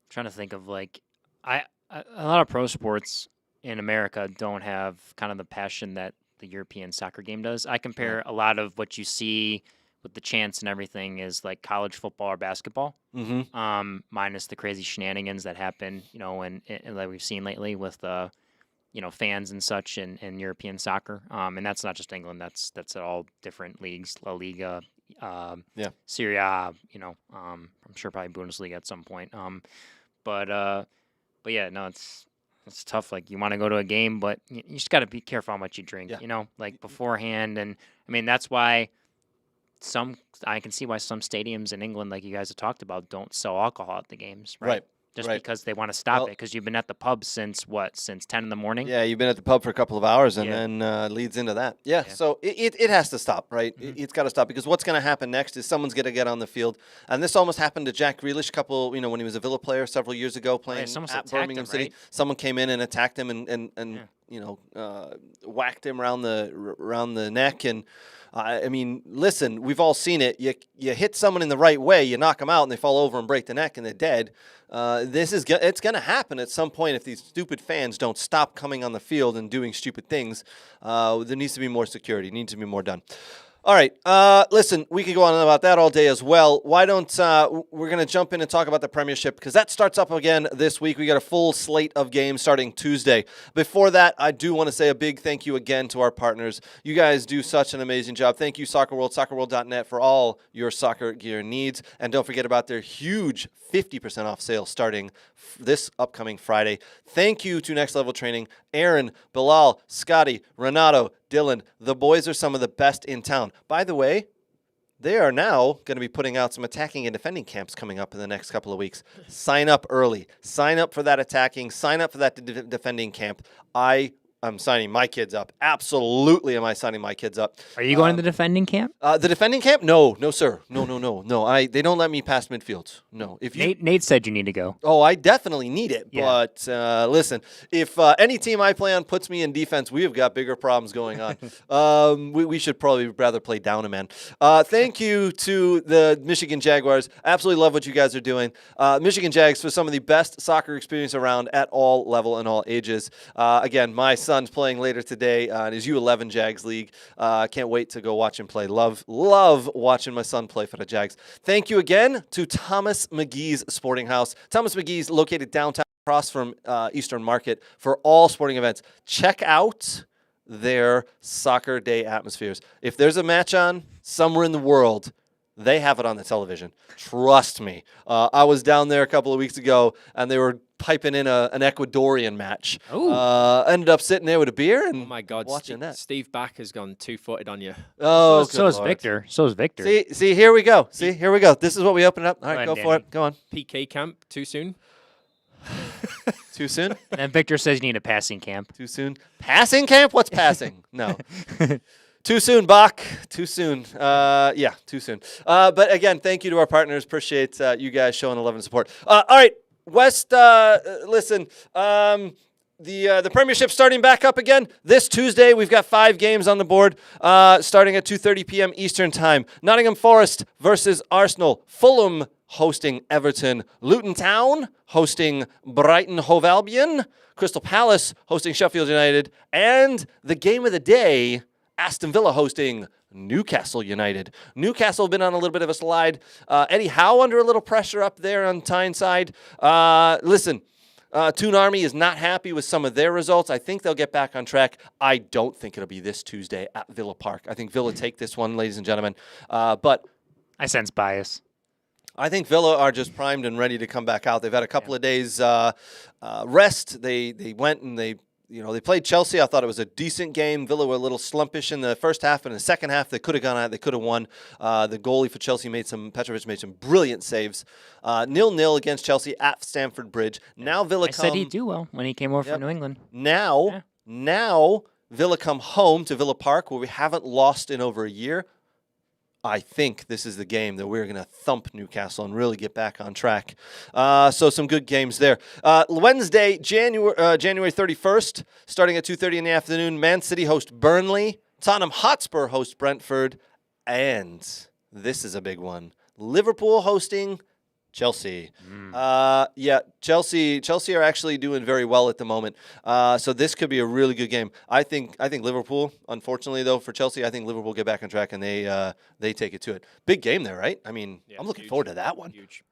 Speaker 3: trying to think of a lot of pro sports in America don't have kind of the passion that the European soccer game does. I compare a lot of what you see with the chants and everything is like college football or basketball, minus the crazy shenanigans that happen, and that we've seen lately with fans and such in European soccer. And that's not just England. That's all different leagues, La Liga, Serie A, I'm sure probably Bundesliga at some point. But yeah, no, it's tough. Like you want to go to a game, but you just got to be careful how much you drink.
Speaker 6: Yeah.
Speaker 3: You know, like beforehand, and I mean that's why I can see why some stadiums in England, like you guys have talked about, don't sell alcohol at the games.
Speaker 6: Right.
Speaker 3: Just
Speaker 6: right.
Speaker 3: because they want to stop
Speaker 6: Well-
Speaker 3: it, because you've been at the pub since 10 in the morning.
Speaker 6: Yeah, you've been at the pub for a couple of hours, and
Speaker 3: Yeah.
Speaker 6: then leads into that. Yeah, so it has to stop, right? It's got to stop, because what's going to happen next is someone's going to get on the field, and this almost happened to Jack Grealish when he was a Villa player several years ago playing
Speaker 3: someone
Speaker 6: at
Speaker 3: attacked
Speaker 6: Birmingham
Speaker 3: him,
Speaker 6: City.
Speaker 3: right?
Speaker 6: Someone came in and attacked him and whacked him around the neck. And I mean, listen, we've all seen it. You hit someone in the right way, you knock them out, and they fall over and break the neck, and they're dead. It's going to happen at some point if these stupid fans don't stop coming on the field and doing stupid things. There needs to be more security. Needs to be more done. All right. Listen, we could go on about that all day as well. Why don't we're going to jump in and talk about the Premiership, because that starts up again this week. We got a full slate of games starting Tuesday. Before that, I do want to say a big thank you again to our partners. You guys do such an amazing job. Thank you, Soccer World, soccerworld.net, for all your soccer gear needs. And don't forget about their huge 50% off sale starting this upcoming Friday. Thank you to Next Level Training, Aaron, Bilal, Scotty, Renato, Dylan. The boys are some of the best in town. By the way, they are now going to be putting out some attacking and defending camps coming up in the next couple of weeks. Sign up early. Sign up for that attacking. Sign up for that defending camp. I'm signing my kids up. Absolutely am I signing my kids up.
Speaker 3: Are you going to the defending camp?
Speaker 6: The defending camp? No, sir. No. They don't let me pass midfield. No. If you
Speaker 3: Nate said you need to go.
Speaker 6: Oh, I definitely need it.
Speaker 3: Yeah.
Speaker 6: But listen, if any team I play on puts me in defense, we have got bigger problems going on. We should probably rather play down a man. Thank you to the Michigan Jaguars. Absolutely love what you guys are doing. Michigan Jags for some of the best soccer experience around at all level and all ages. Again, my son's playing later today in his U11 Jags league. Can't wait to go watch him play. Love watching my son play for the Jags. Thank you again to Thomas McGee's Sporting House. Thomas McGee's located downtown across from Eastern Market for all sporting events. Check out their soccer day atmospheres. If there's a match on somewhere in the world, they have it on the television. Trust me. I was down there a couple of weeks ago, and they were piping in an Ecuadorian match. Ended up sitting there with a beer and
Speaker 2: Oh my God,
Speaker 6: watching that.
Speaker 2: Steve Back has gone 2-footed on you.
Speaker 6: Oh,
Speaker 3: So is
Speaker 6: good Lord.
Speaker 3: Victor. So is Victor.
Speaker 6: See, here we go. Here we go. This is what we open up. All right,
Speaker 3: Go
Speaker 6: go
Speaker 3: ahead,
Speaker 6: for
Speaker 3: Danny.
Speaker 6: it. Go on.
Speaker 2: PK camp, too soon?
Speaker 6: Too soon?
Speaker 3: And then Victor says you need a passing camp.
Speaker 6: Too soon? Passing camp? What's passing? No. Too soon, Bach. Too soon. Yeah, too soon. But again, thank you to our partners. Appreciate you guys showing love and support. All right, West, listen. The Premiership starting back up again this Tuesday. We've got 5 games on the board starting at 2:30 p.m. Eastern Time. Nottingham Forest versus Arsenal. Fulham hosting Everton. Luton Town hosting Brighton Hove Albion. Crystal Palace hosting Sheffield United. And the game of the day, Aston Villa hosting Newcastle United. Newcastle have been on a little bit of a slide. Eddie Howe under a little pressure up there on Tyneside. Listen, Toon Army is not happy with some of their results. I think they'll get back on track. I don't think it'll be this Tuesday at Villa Park. I think Villa take this one, ladies and gentlemen. But
Speaker 3: I sense bias.
Speaker 6: I think Villa are just primed and ready to come back out. They've had a couple of days rest. They went and they played Chelsea. I thought it was a decent game. Villa were a little slumpish in the first half, and in the second half they could have gone out. They could have won. The goalie for Chelsea Petrovic made some brilliant saves. 0-0 against Chelsea at Stamford Bridge. Now Villa
Speaker 3: I said he'd do well when he came over from New England.
Speaker 6: Now Villa come home to Villa Park, where we haven't lost in over a year. I think this is the game that we're going to thump Newcastle and really get back on track. So some good games there. Wednesday, January 31st, starting at 2:30 in the afternoon, Man City host Burnley. Tottenham Hotspur host Brentford. And this is a big one. Liverpool hosting Chelsea. Chelsea are actually doing very well at the moment. So this could be a really good game. I think Liverpool, unfortunately though, for Chelsea, I think Liverpool get back on track and they take it to it. Big game there, right? I mean,
Speaker 2: Yeah,
Speaker 6: I'm looking
Speaker 2: huge.
Speaker 6: forward to that one.
Speaker 2: Huge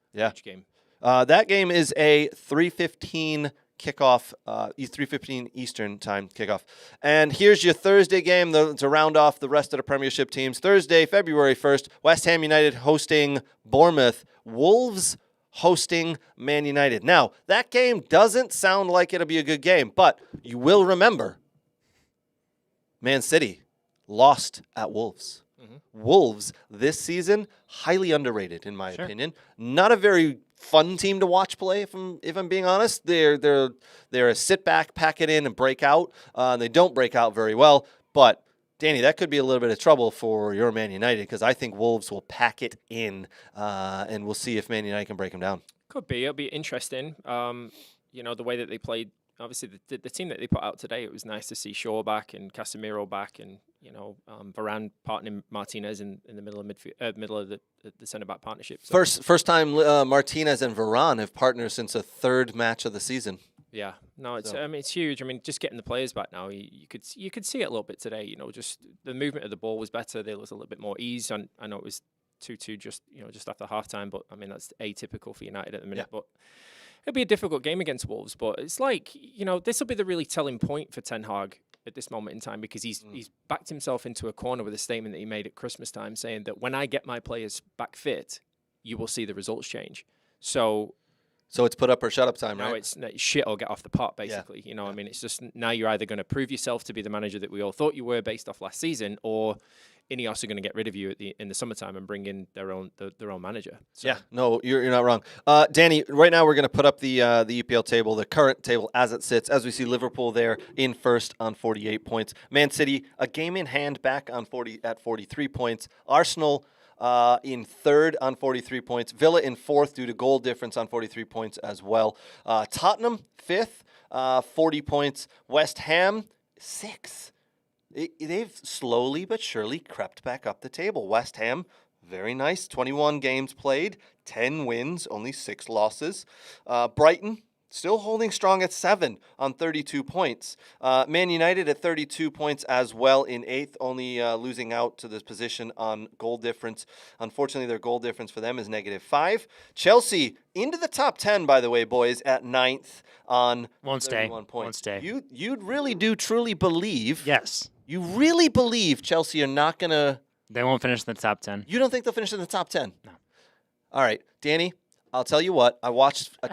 Speaker 2: game.
Speaker 6: That game is a 3:15 kickoff, 3:15 Eastern time kickoff. And here's your Thursday game to round off the rest of the Premiership teams. Thursday, February 1st, West Ham United hosting Bournemouth. Wolves hosting Man United. Now, that game doesn't sound like it'll be a good game, but you will remember Man City lost at Wolves. Wolves this season, highly underrated in my opinion. Not a very fun team to watch play, if I'm being honest. They're a sit back, pack it in, and break out. They don't break out very well, but Danny, that could be a little bit of trouble for your Man United because I think Wolves will pack it in, and we'll see if Man United can break them down.
Speaker 2: Could be. It'll be interesting. The way that they played. Obviously, the team that they put out today, it was nice to see Shaw back and Casemiro back, and Varane partnering Martinez in the middle of the centre back partnership. So.
Speaker 6: First time Martinez and Varane have partnered since a third match of the season.
Speaker 2: Yeah, no, it's it's huge. I mean, just getting the players back now, you could see it a little bit today. Just the movement of the ball was better. There was a little bit more ease. And I know it was 2-2 just after halftime, but I mean that's atypical for United at the minute. Yeah. But it'll be a difficult game against Wolves. But it's like this will be the really telling point for Ten Hag at this moment in time because he's backed himself into a corner with a statement that he made at Christmas time saying that when I get my players back fit, you will see the results change. So
Speaker 6: it's put up or shut up time,
Speaker 2: now
Speaker 6: right?
Speaker 2: It's shit or get off the pot, basically.
Speaker 6: Yeah.
Speaker 2: I mean, it's just now you're either going to prove yourself to be the manager that we all thought you were based off last season, or Ineos are going to get rid of you in the summertime and bring in their own manager. So.
Speaker 6: Yeah, no, you're not wrong. Danny, right now we're going to put up the EPL table, the current table as it sits. As we see Liverpool there in first on 48 points. Man City, a game in hand back at 43 points. Arsenal in third on 43 points. Villa in fourth due to goal difference on 43 points as well. Tottenham, fifth, 40 points. West Ham, sixth. They've slowly but surely crept back up the table. West Ham, very nice. 21 games played, 10 wins, only 6 losses. Brighton, still holding strong at 7 on 32 points. Man United at 32 points as well in 8th, only losing out to this position on goal difference. Unfortunately, their goal difference for them is -5. Chelsea into the top 10, by the way, boys, at 9th on 31 points.
Speaker 3: Won't stay.
Speaker 6: You'd really do truly believe.
Speaker 3: Yes.
Speaker 6: You really believe Chelsea are not going to.
Speaker 3: They won't finish in the top 10.
Speaker 6: You don't think they'll finish in the top 10?
Speaker 3: No.
Speaker 6: All right, Danny. I'll tell you what.
Speaker 3: Have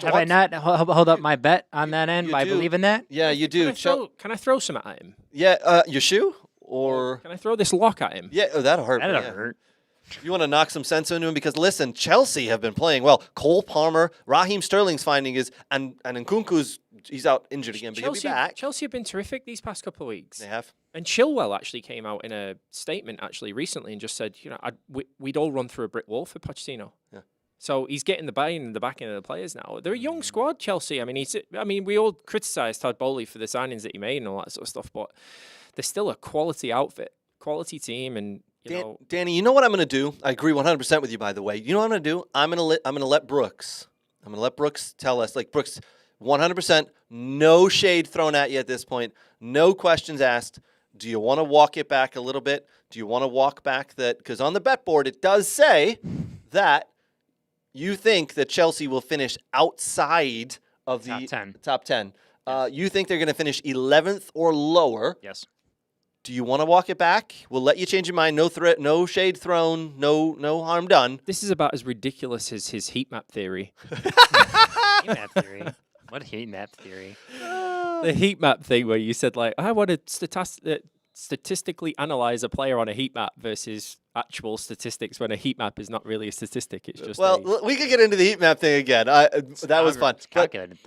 Speaker 3: I not hold up my bet on that end by believing that?
Speaker 6: Yeah, you do.
Speaker 2: Can I throw some at him?
Speaker 6: Yeah, your shoe? Or
Speaker 2: can I throw this lock at him?
Speaker 6: Yeah, that'll hurt.
Speaker 3: That'll hurt.
Speaker 6: You want to knock some sense into him because listen, Chelsea have been playing well. Cole Palmer, Raheem Sterling's finding is, and Nkunku's he's out injured again, but he'll be back.
Speaker 2: Chelsea have been terrific these past couple of weeks.
Speaker 6: They have.
Speaker 2: And Chilwell actually came out in a statement actually recently and just said, we'd all run through a brick wall for Pochettino. Yeah. So he's getting the buy-in and the backing of the players now. They're a young squad, Chelsea. I mean, we all criticised Todd Bowley for the signings that he made and all that sort of stuff, but they're still a quality outfit, quality team, and
Speaker 6: Danny, you know what I'm going to do? I agree 100% with you, by the way. You know what I'm going to do? I'm going to let Brooks. I'm going to let Brooks tell us, like Brooks, 100%, no shade thrown at you at this point, no questions asked. Do you want to walk it back a little bit? Do you want to walk back that? Because on the bet board, it does say that you think that Chelsea will finish outside of the top 10. You think they're going to finish 11th or lower.
Speaker 3: Yes.
Speaker 6: Do you want to walk it back? We'll let you change your mind. No threat, no shade thrown, no harm done.
Speaker 2: This is about as ridiculous as his heat map theory.
Speaker 3: Heat map theory? What heat map theory?
Speaker 2: The heat map thing where you said, like, I want to statistically analyze a player on a heat map versus actual statistics when a heat map is not really a statistic. It's just
Speaker 6: we could get into the heat map thing again. That was fun.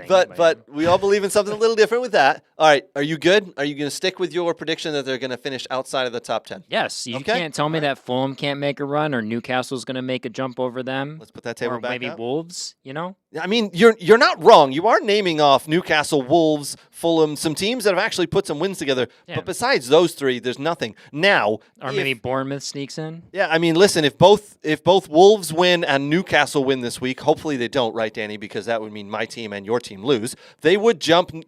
Speaker 6: But we all believe in something a little different with that. All right, are you good? Are you going to stick with your prediction that they're going to finish outside of the top 10?
Speaker 3: Yes. You can't tell me that Fulham can't make a run or Newcastle's going to make a jump over them.
Speaker 6: Let's put that table back
Speaker 3: maybe
Speaker 6: up.
Speaker 3: Wolves,
Speaker 6: I mean, you're not wrong. You are naming off Newcastle, Wolves, Fulham, some teams that have actually put some wins together. Yeah. But besides those three, there's nothing. Now,
Speaker 3: maybe Bournemouth sneaks in.
Speaker 6: Yeah, I mean, listen, if both Wolves win and Newcastle win this week, hopefully they don't, right, Danny? Because that would mean my team and your team lose. They would jump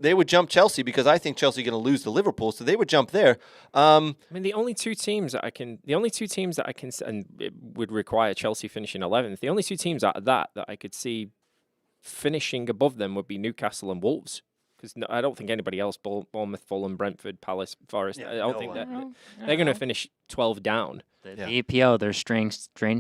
Speaker 6: Chelsea because I think Chelsea are going to lose to Liverpool, so they would jump there.
Speaker 2: I mean, the only two teams that I can, and it would require Chelsea finishing 11th. The only two teams out of that I could see finishing above them would be Newcastle and Wolves. Because I don't think anybody else, Bournemouth, Fulham, Brentford, Palace, Forest, I don't think that they're going to finish 12 down.
Speaker 6: Yeah.
Speaker 3: The EPL, there's strange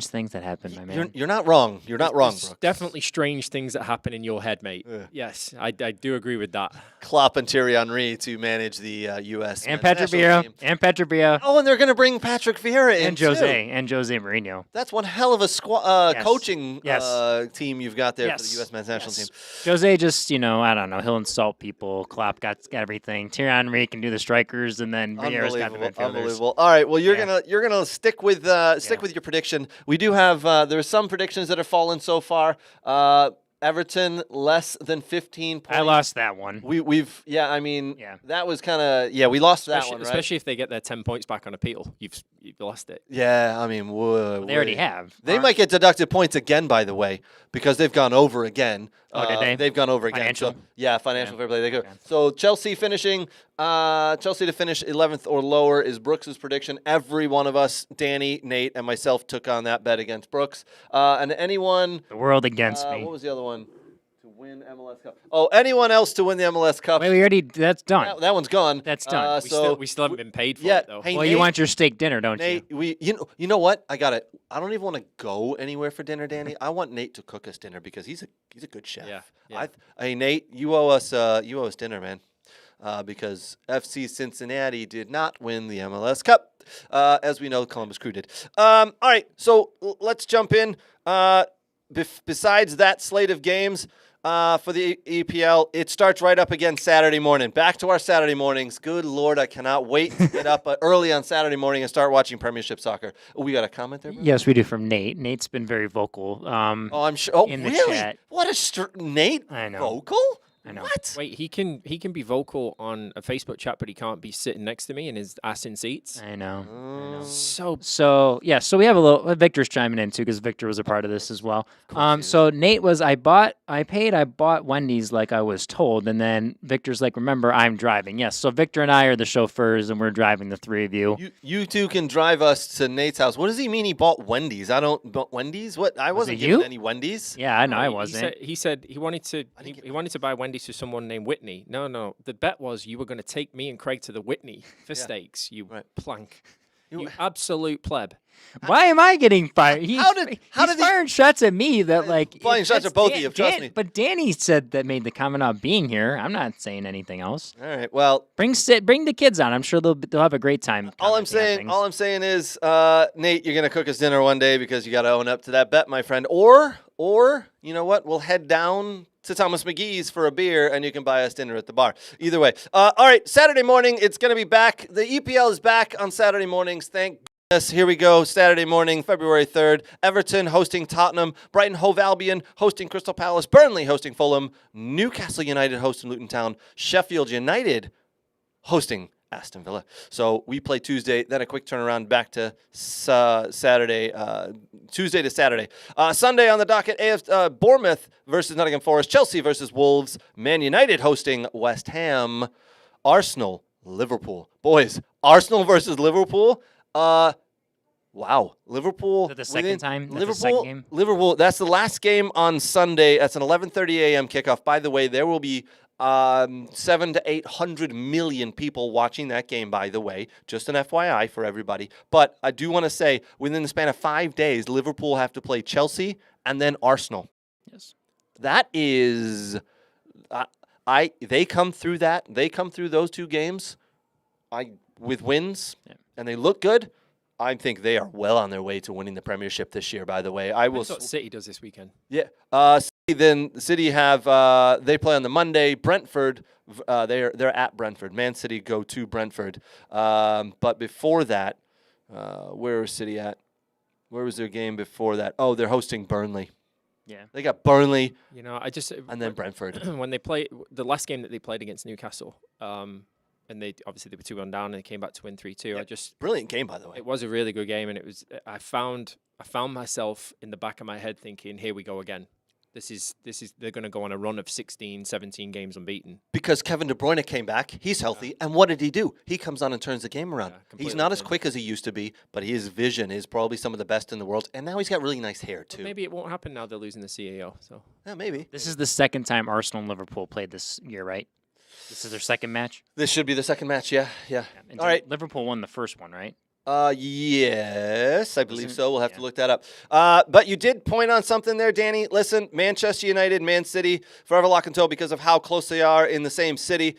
Speaker 3: things that happen, my man.
Speaker 6: You're not wrong. You're not wrong,
Speaker 2: There's
Speaker 6: Brooks.
Speaker 2: definitely strange things that happen in your head, mate.
Speaker 6: Yeah.
Speaker 2: Yes, I do agree with that.
Speaker 6: Klopp and Thierry Henry to manage the U.S.
Speaker 3: And
Speaker 6: men's
Speaker 3: Patrick
Speaker 6: national
Speaker 3: Vieira.
Speaker 6: team.
Speaker 3: And Patrick Vieira.
Speaker 6: Oh, and they're going to bring Patrick Vieira in
Speaker 3: And
Speaker 6: too.
Speaker 3: Jose Mourinho.
Speaker 6: That's one hell of a
Speaker 3: Yes.
Speaker 6: coaching
Speaker 3: Yes.
Speaker 6: team you've got there for the
Speaker 3: Yes.
Speaker 6: U.S. men's national
Speaker 3: Yes.
Speaker 6: team.
Speaker 3: Jose just, I don't know, he'll insult people. Klopp got everything. Thierry Henry can do the strikers, and then Vieira's got the midfielders.
Speaker 6: Unbelievable. All right, well, you're
Speaker 3: Yeah.
Speaker 6: gonna stick with your prediction. We do have there's some predictions that have fallen so far. Everton less than 15 points.
Speaker 3: I lost that one.
Speaker 6: Yeah. That was kind of we lost that one, right?
Speaker 2: Especially if they get their 10 points back on appeal. You've lost it.
Speaker 6: Yeah, I mean, whoa,
Speaker 3: They already have.
Speaker 6: They might get deducted points again, by the way, because they've gone over again.
Speaker 3: Oh, did they?
Speaker 6: They've gone over again.
Speaker 3: Financial?
Speaker 6: So, financial fair play. They go.
Speaker 3: Okay.
Speaker 6: So Chelsea to finish 11th or lower is Brooks' prediction. Every one of us, Danny, Nate, and myself, took on that bet against Brooks. And anyone.
Speaker 3: The world against me.
Speaker 6: What was the other one? To win MLS Cup. Oh, anyone else to win the MLS Cup?
Speaker 3: Wait, that's done.
Speaker 6: That one's gone.
Speaker 3: That's done.
Speaker 2: We still haven't been paid for
Speaker 6: yeah,
Speaker 2: it, though.
Speaker 6: hey,
Speaker 3: Well,
Speaker 6: Nate,
Speaker 3: you want your steak dinner, don't
Speaker 6: Nate,
Speaker 3: you?
Speaker 6: you know what? I got it. I don't even want to go anywhere for dinner, Danny. I want Nate to cook us dinner because he's a good chef.
Speaker 2: Yeah.
Speaker 6: Hey, Nate, you owe us dinner, man. Because FC Cincinnati did not win the MLS Cup, as we know, Columbus Crew did. All right, so let's jump in. Besides that slate of games. For the EPL, it starts right up again Saturday morning. Back to our Saturday mornings. Good Lord, I cannot wait to get up early on Saturday morning and start watching Premiership soccer. Oh, we got a comment there, bro?
Speaker 3: Yes, we do from Nate. Nate's been very vocal.
Speaker 6: I'm sure. Oh,
Speaker 3: in the
Speaker 6: really?
Speaker 3: chat.
Speaker 6: What a Nate
Speaker 3: I know.
Speaker 6: vocal?
Speaker 3: I know.
Speaker 6: What?
Speaker 2: Wait, he can be vocal on a Facebook chat, but he can't be sitting next to me in his ass in seats.
Speaker 3: I know.
Speaker 2: So
Speaker 3: So we have a little. Victor's chiming in too because Victor was a part of this as well. So Nate was. I bought Wendy's like I was told, and then Victor's like, remember, I'm driving. Yes. So Victor and I are the chauffeurs, and we're driving the three of you.
Speaker 6: You two can drive us to Nate's house. What does he mean? He bought Wendy's? Bought Wendy's? What? I wasn't
Speaker 3: it
Speaker 6: given
Speaker 3: you?
Speaker 6: any Wendy's.
Speaker 3: Yeah, I know. I wasn't.
Speaker 2: He said he wanted to buy Wendy's to someone named Whitney. No. The bet was you were going to take me and Craig to the Whitney for steaks. You plank. You absolute pleb.
Speaker 3: Why am I getting fired? He's
Speaker 6: did he-
Speaker 3: firing shots at me that like
Speaker 6: firing shots
Speaker 3: that's
Speaker 6: at both of you, trust me.
Speaker 3: But Danny said that made the comment about being here. I'm not saying anything else.
Speaker 6: All right. Well,
Speaker 3: Bring the kids on. I'm sure they'll have a great time.
Speaker 6: all I'm
Speaker 3: commenting on
Speaker 6: saying
Speaker 3: things.
Speaker 6: is, Nate, you're gonna cook us dinner one day because you got to own up to that bet, my friend. Or you know what? We'll head down to Thomas McGee's for a beer, and you can buy us dinner at the bar. Either way. All right. Saturday morning, it's gonna be back. The EPL is back on Saturday mornings. Thank goodness. Here we go. Saturday morning, February 3rd. Everton hosting Tottenham. Brighton Hove Albion hosting Crystal Palace. Burnley hosting Fulham. Newcastle United hosting Luton Town. Sheffield United hosting Aston Villa. So we play Tuesday, then a quick turnaround back to Saturday, Tuesday to Saturday. Sunday on the docket, Bournemouth versus Nottingham Forest, Chelsea versus Wolves, Man United hosting West Ham, Arsenal, Liverpool. Boys, Arsenal versus Liverpool. Wow, Liverpool.
Speaker 3: Is it the second time? That's the
Speaker 6: Liverpool.
Speaker 3: second game?
Speaker 6: Liverpool. That's the last game on Sunday. That's an 11:30 a.m. kickoff. By the way, there will be 700 to 800 million people watching that game. By the way, just an FYI for everybody. But I do want to say, within the span of 5 days, Liverpool have to play Chelsea and then Arsenal.
Speaker 3: Yes.
Speaker 6: That is, they come through that. They come through those two games, with wins, and they look good. I think they are well on their way to winning the Premiership this year. By the way,
Speaker 2: That's what City does this weekend.
Speaker 6: Yeah. Then City have they play on the Monday. Brentford, they're at Brentford. Man City go to Brentford. But before that, where was City at? Where was their game before that? Oh, they're hosting Burnley.
Speaker 3: Yeah.
Speaker 6: They got Burnley.
Speaker 2: And
Speaker 6: then Brentford.
Speaker 2: When they play the last game that they played against Newcastle, and they were 2-1 down and they came back to win 3-2.
Speaker 6: Yeah. Brilliant game, by the way.
Speaker 2: It was a really good game, and I found myself in the back of my head thinking, here we go again. This is they're going to go on a run of 16, 17 games unbeaten.
Speaker 6: Because Kevin De Bruyne came back, he's healthy, and what did he do? He comes on and turns the game around. He's not as quick as he used to be, but his vision is probably some of the best in the world, and now he's got really nice hair too.
Speaker 2: But maybe it won't happen now they're losing the CEO. So
Speaker 6: yeah, maybe.
Speaker 3: This is the second time Arsenal and Liverpool played this year, right? This is their second match.
Speaker 6: This should be the second match, yeah.
Speaker 3: And
Speaker 6: All right.
Speaker 3: Liverpool won the first one, right?
Speaker 6: Yes, I believe so. We'll have to look that up. But you did point on something there, Danny. Listen, Manchester United, Man City, forever lock and toe because of how close they are in the same city.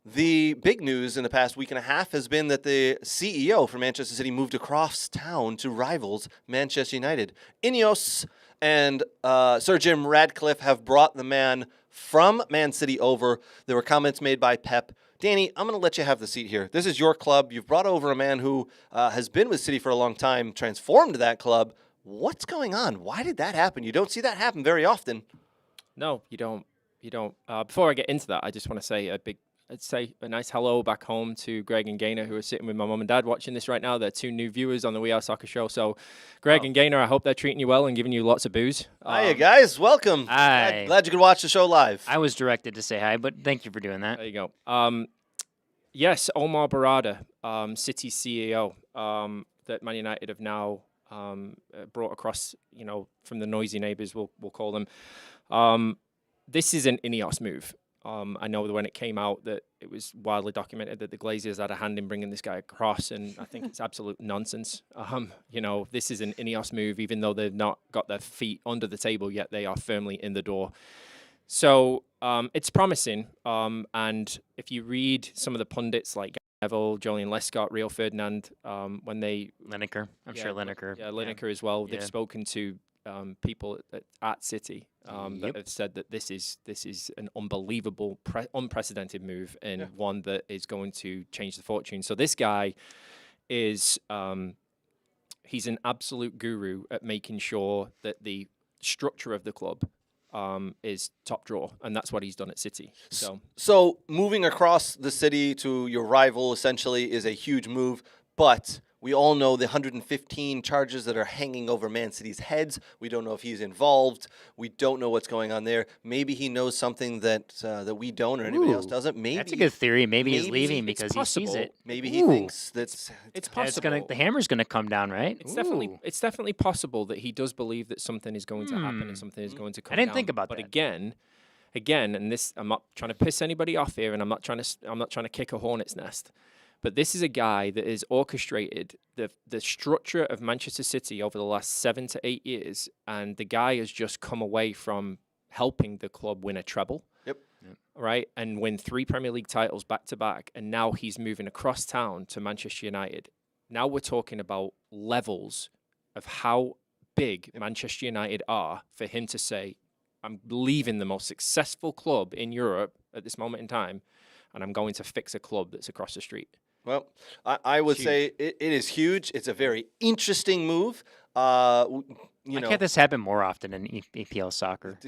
Speaker 6: The big news in the past week and a half has been that the CEO for Manchester City moved across town to rivals Manchester United. Ineos and Sir Jim Radcliffe have brought the man from Man City over. There were comments made by Pep. Danny, I'm going to let you have the seat here. This is your club. You've brought over a man who has been with City for a long time, transformed that club. What's going on? Why did that happen? You don't see that happen very often.
Speaker 2: No, you don't. You don't. Before I get into that, I just want to say a nice hello back home to Greg and Gaynor, who are sitting with my mum and dad watching this right now. They're two new viewers on the We Are Soccer show. So, Greg and Gaynor, I hope they're treating you well and giving you lots of booze.
Speaker 6: Hiya, guys. Welcome.
Speaker 3: Hi.
Speaker 6: Glad you could watch the show live.
Speaker 3: I was directed to say hi, but thank you for doing that.
Speaker 2: There you go. Yes, Omar Barada, City CEO, that Man United have now brought across, from the noisy neighbours, we'll call them. This is an Ineos move. I know that when it came out that it was widely documented that the Glazers had a hand in bringing this guy across, and I think it's absolute nonsense. This is an Ineos move, even though they've not got their feet under the table yet, they are firmly in the door. So it's promising, and if you read some of the pundits like Neville, Julian Lescott, Rio Ferdinand, when they...
Speaker 3: Lineker. I'm sure Lineker.
Speaker 2: Yeah, Lineker as well. They've spoken to people at City that have said that this is an unbelievable, unprecedented move and one that is going to change the fortune. So this guy is he's an absolute guru at making sure that the structure of the club is top drawer, and that's what he's done at City. So
Speaker 6: moving across the city to your rival essentially is a huge move, but we all know the 115 charges that are hanging over Man City's heads. We don't know if he's involved. We don't know what's going on there. Maybe he knows something that we don't or anybody else doesn't. Maybe
Speaker 3: that's a good theory. Maybe he's leaving because he sees it.
Speaker 6: Maybe he thinks that's
Speaker 2: it's possible.
Speaker 3: The hammer's gonna come down, right?
Speaker 2: It's definitely possible that he does believe that something is going to happen and something is going to come down.
Speaker 3: I didn't think about that.
Speaker 2: But again, and this, I'm not trying to piss anybody off here, and I'm not trying to kick a hornet's nest. But this is a guy that has orchestrated the structure of Manchester City over the last 7 to 8 years, and the guy has just come away from helping the club win a treble, right, and win 3 Premier League titles back to back, and now he's moving across town to Manchester United. Now we're talking about levels of how big Manchester United are for him to say, I'm leaving the most successful club in Europe at this moment in time, and I'm going to fix a club that's across the street.
Speaker 6: Well, I would say it is huge. It's a very interesting move. Why
Speaker 3: can't this happen more often in EPL soccer?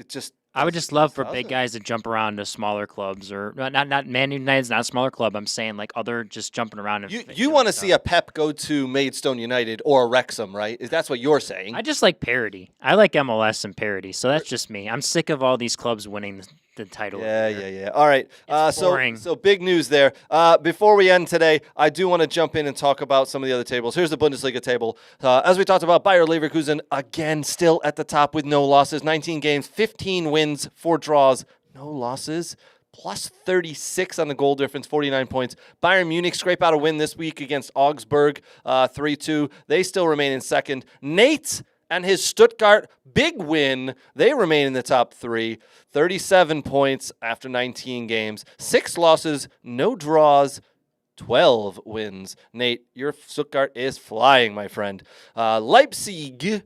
Speaker 6: I
Speaker 3: would just love for big guys to jump around to smaller clubs, or not Man United's not a smaller club. I'm saying like other just jumping around.
Speaker 6: You want to see a Pep go to Maidstone United or a Wrexham, right? That's what you're saying.
Speaker 3: I just like parity. I like MLS and parity. So that's just me. I'm sick of all these clubs winning the title.
Speaker 6: Yeah. All right.
Speaker 3: Boring.
Speaker 6: So big news there. Before we end today, I do want to jump in and talk about some of the other tables. Here's the Bundesliga table. As we talked about, Bayer Leverkusen again still at the top with no losses. 19 games, 15 wins, 4 draws, no losses. Plus 36 on the goal difference, 49 points. Bayern Munich scrape out a win this week against Augsburg, 3-2. They still remain in second. Nate and his Stuttgart, big win. They remain in the top 3. 37 points after 19 games. 6 losses, no draws, 12 wins. Nate, your Stuttgart is flying, my friend. Leipzig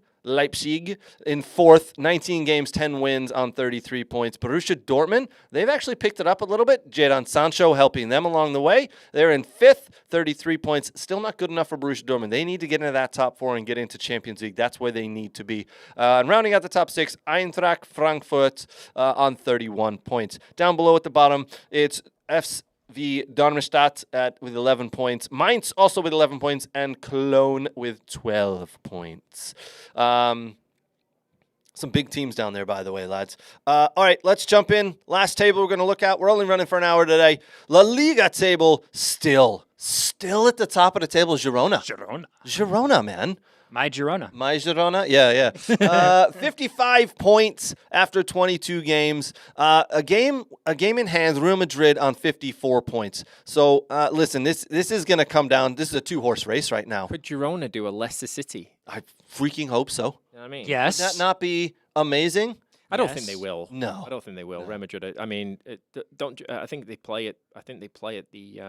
Speaker 6: in 4th, 19 games, 10 wins on 33 points. Borussia Dortmund, they've actually picked it up a little bit. Jadon Sancho helping them along the way. They're in 5th, 33 points. Still not good enough for Borussia Dortmund. They need to get into that top 4 and get into Champions League. That's where they need to be. And rounding out the top 6, Eintracht Frankfurt on 31 points. Down below at the bottom, it's FSV Darmstadt with 11 points. Mainz also with 11 points. And Cologne with 12 points. Some big teams down there, by the way, lads. All right, let's jump in. Last table we're going to look at. We're only running for an hour today. La Liga table still at the top of the table. Girona, man.
Speaker 3: My Girona.
Speaker 6: My Girona? Yeah. 55 points after 22 games. A game in hand, Real Madrid on 54 points. So, listen, this is going to come down. This is a two-horse race right now.
Speaker 2: Could Girona do a Leicester City?
Speaker 6: I freaking hope so.
Speaker 2: You know what I mean?
Speaker 3: Yes.
Speaker 6: Would that not be amazing?
Speaker 2: I don't think they will.
Speaker 6: No.
Speaker 2: I don't think they will. Real Madrid. I mean, don't. I think they play it. I think they play at the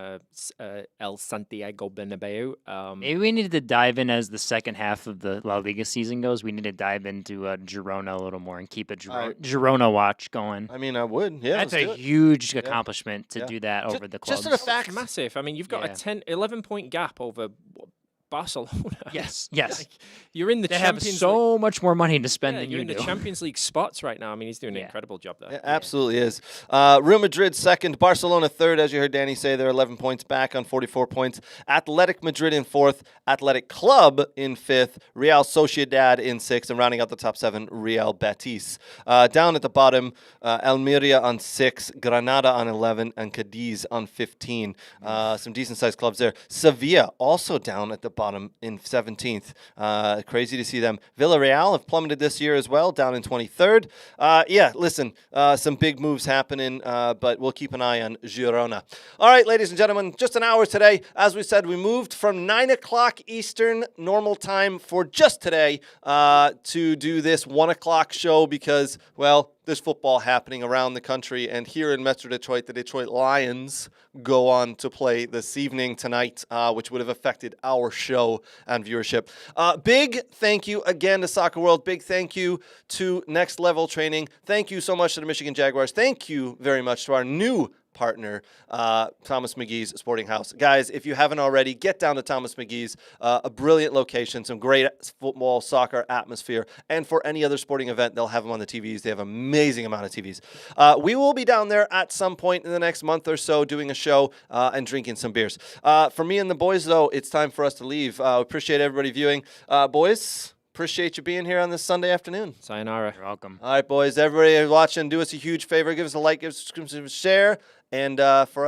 Speaker 2: El Santiago Bernabeu.
Speaker 3: Maybe we need to dive in as the second half of the La Liga season goes. We need to dive into Girona a little more and keep a Girona watch going.
Speaker 6: I mean, I would. Yeah,
Speaker 3: That's
Speaker 6: let's
Speaker 3: a
Speaker 6: do it.
Speaker 3: huge accomplishment to do that
Speaker 6: Ju-
Speaker 3: over the clubs.
Speaker 6: just for the fact-
Speaker 2: It's massive. I mean, you've got a 11-point gap over Barcelona.
Speaker 3: Yes.
Speaker 2: Like, you're in the
Speaker 3: They have
Speaker 2: Champions League.
Speaker 3: so much more money to spend than
Speaker 2: You're
Speaker 3: you
Speaker 2: in the
Speaker 3: do.
Speaker 2: Champions League spots right now. I mean, he's doing an incredible job there.
Speaker 6: It absolutely is. Real Madrid second, Barcelona third, as you heard Danny say. They're 11 points back on 44 points. Athletic Madrid in fourth, Athletic Club in fifth, Real Sociedad in sixth, and rounding out the top seven, Real Betis. Down at the bottom, Almeria on 6, Granada on 11, and Cadiz on 15. Some decent-sized clubs there. Sevilla also down at the bottom in 17th. Crazy to see them. Villarreal have plummeted this year as well, down in 23rd. Listen, some big moves happening, but we'll keep an eye on Girona. All right, ladies and gentlemen, just an hour today. As we said, we moved from 9 o'clock Eastern normal time for just today to do this 1 o'clock show because, well, there's football happening around the country, and here in Metro Detroit, the Detroit Lions go on to play this evening tonight, which would have affected our show and viewership. Big thank you again to Soccer World. Big thank you to Next Level Training. Thank you so much to the Michigan Jaguars. Thank you very much to our new partner, Thomas McGee's Sporting House. Guys, if you haven't already, get down to Thomas McGee's, a brilliant location, some great football, soccer atmosphere, and for any other sporting event, they'll have them on the TVs. They have an amazing amount of TVs. We will be down there at some point in the next month or so doing a show and drinking some beers. For me and the boys, though, it's time for us to leave. Appreciate everybody viewing. Boys, appreciate you being here on this Sunday afternoon.
Speaker 2: Sayonara.
Speaker 3: You're welcome.
Speaker 6: All right, boys, everybody watching, do us a huge favor. Give us a like, give us a share. And for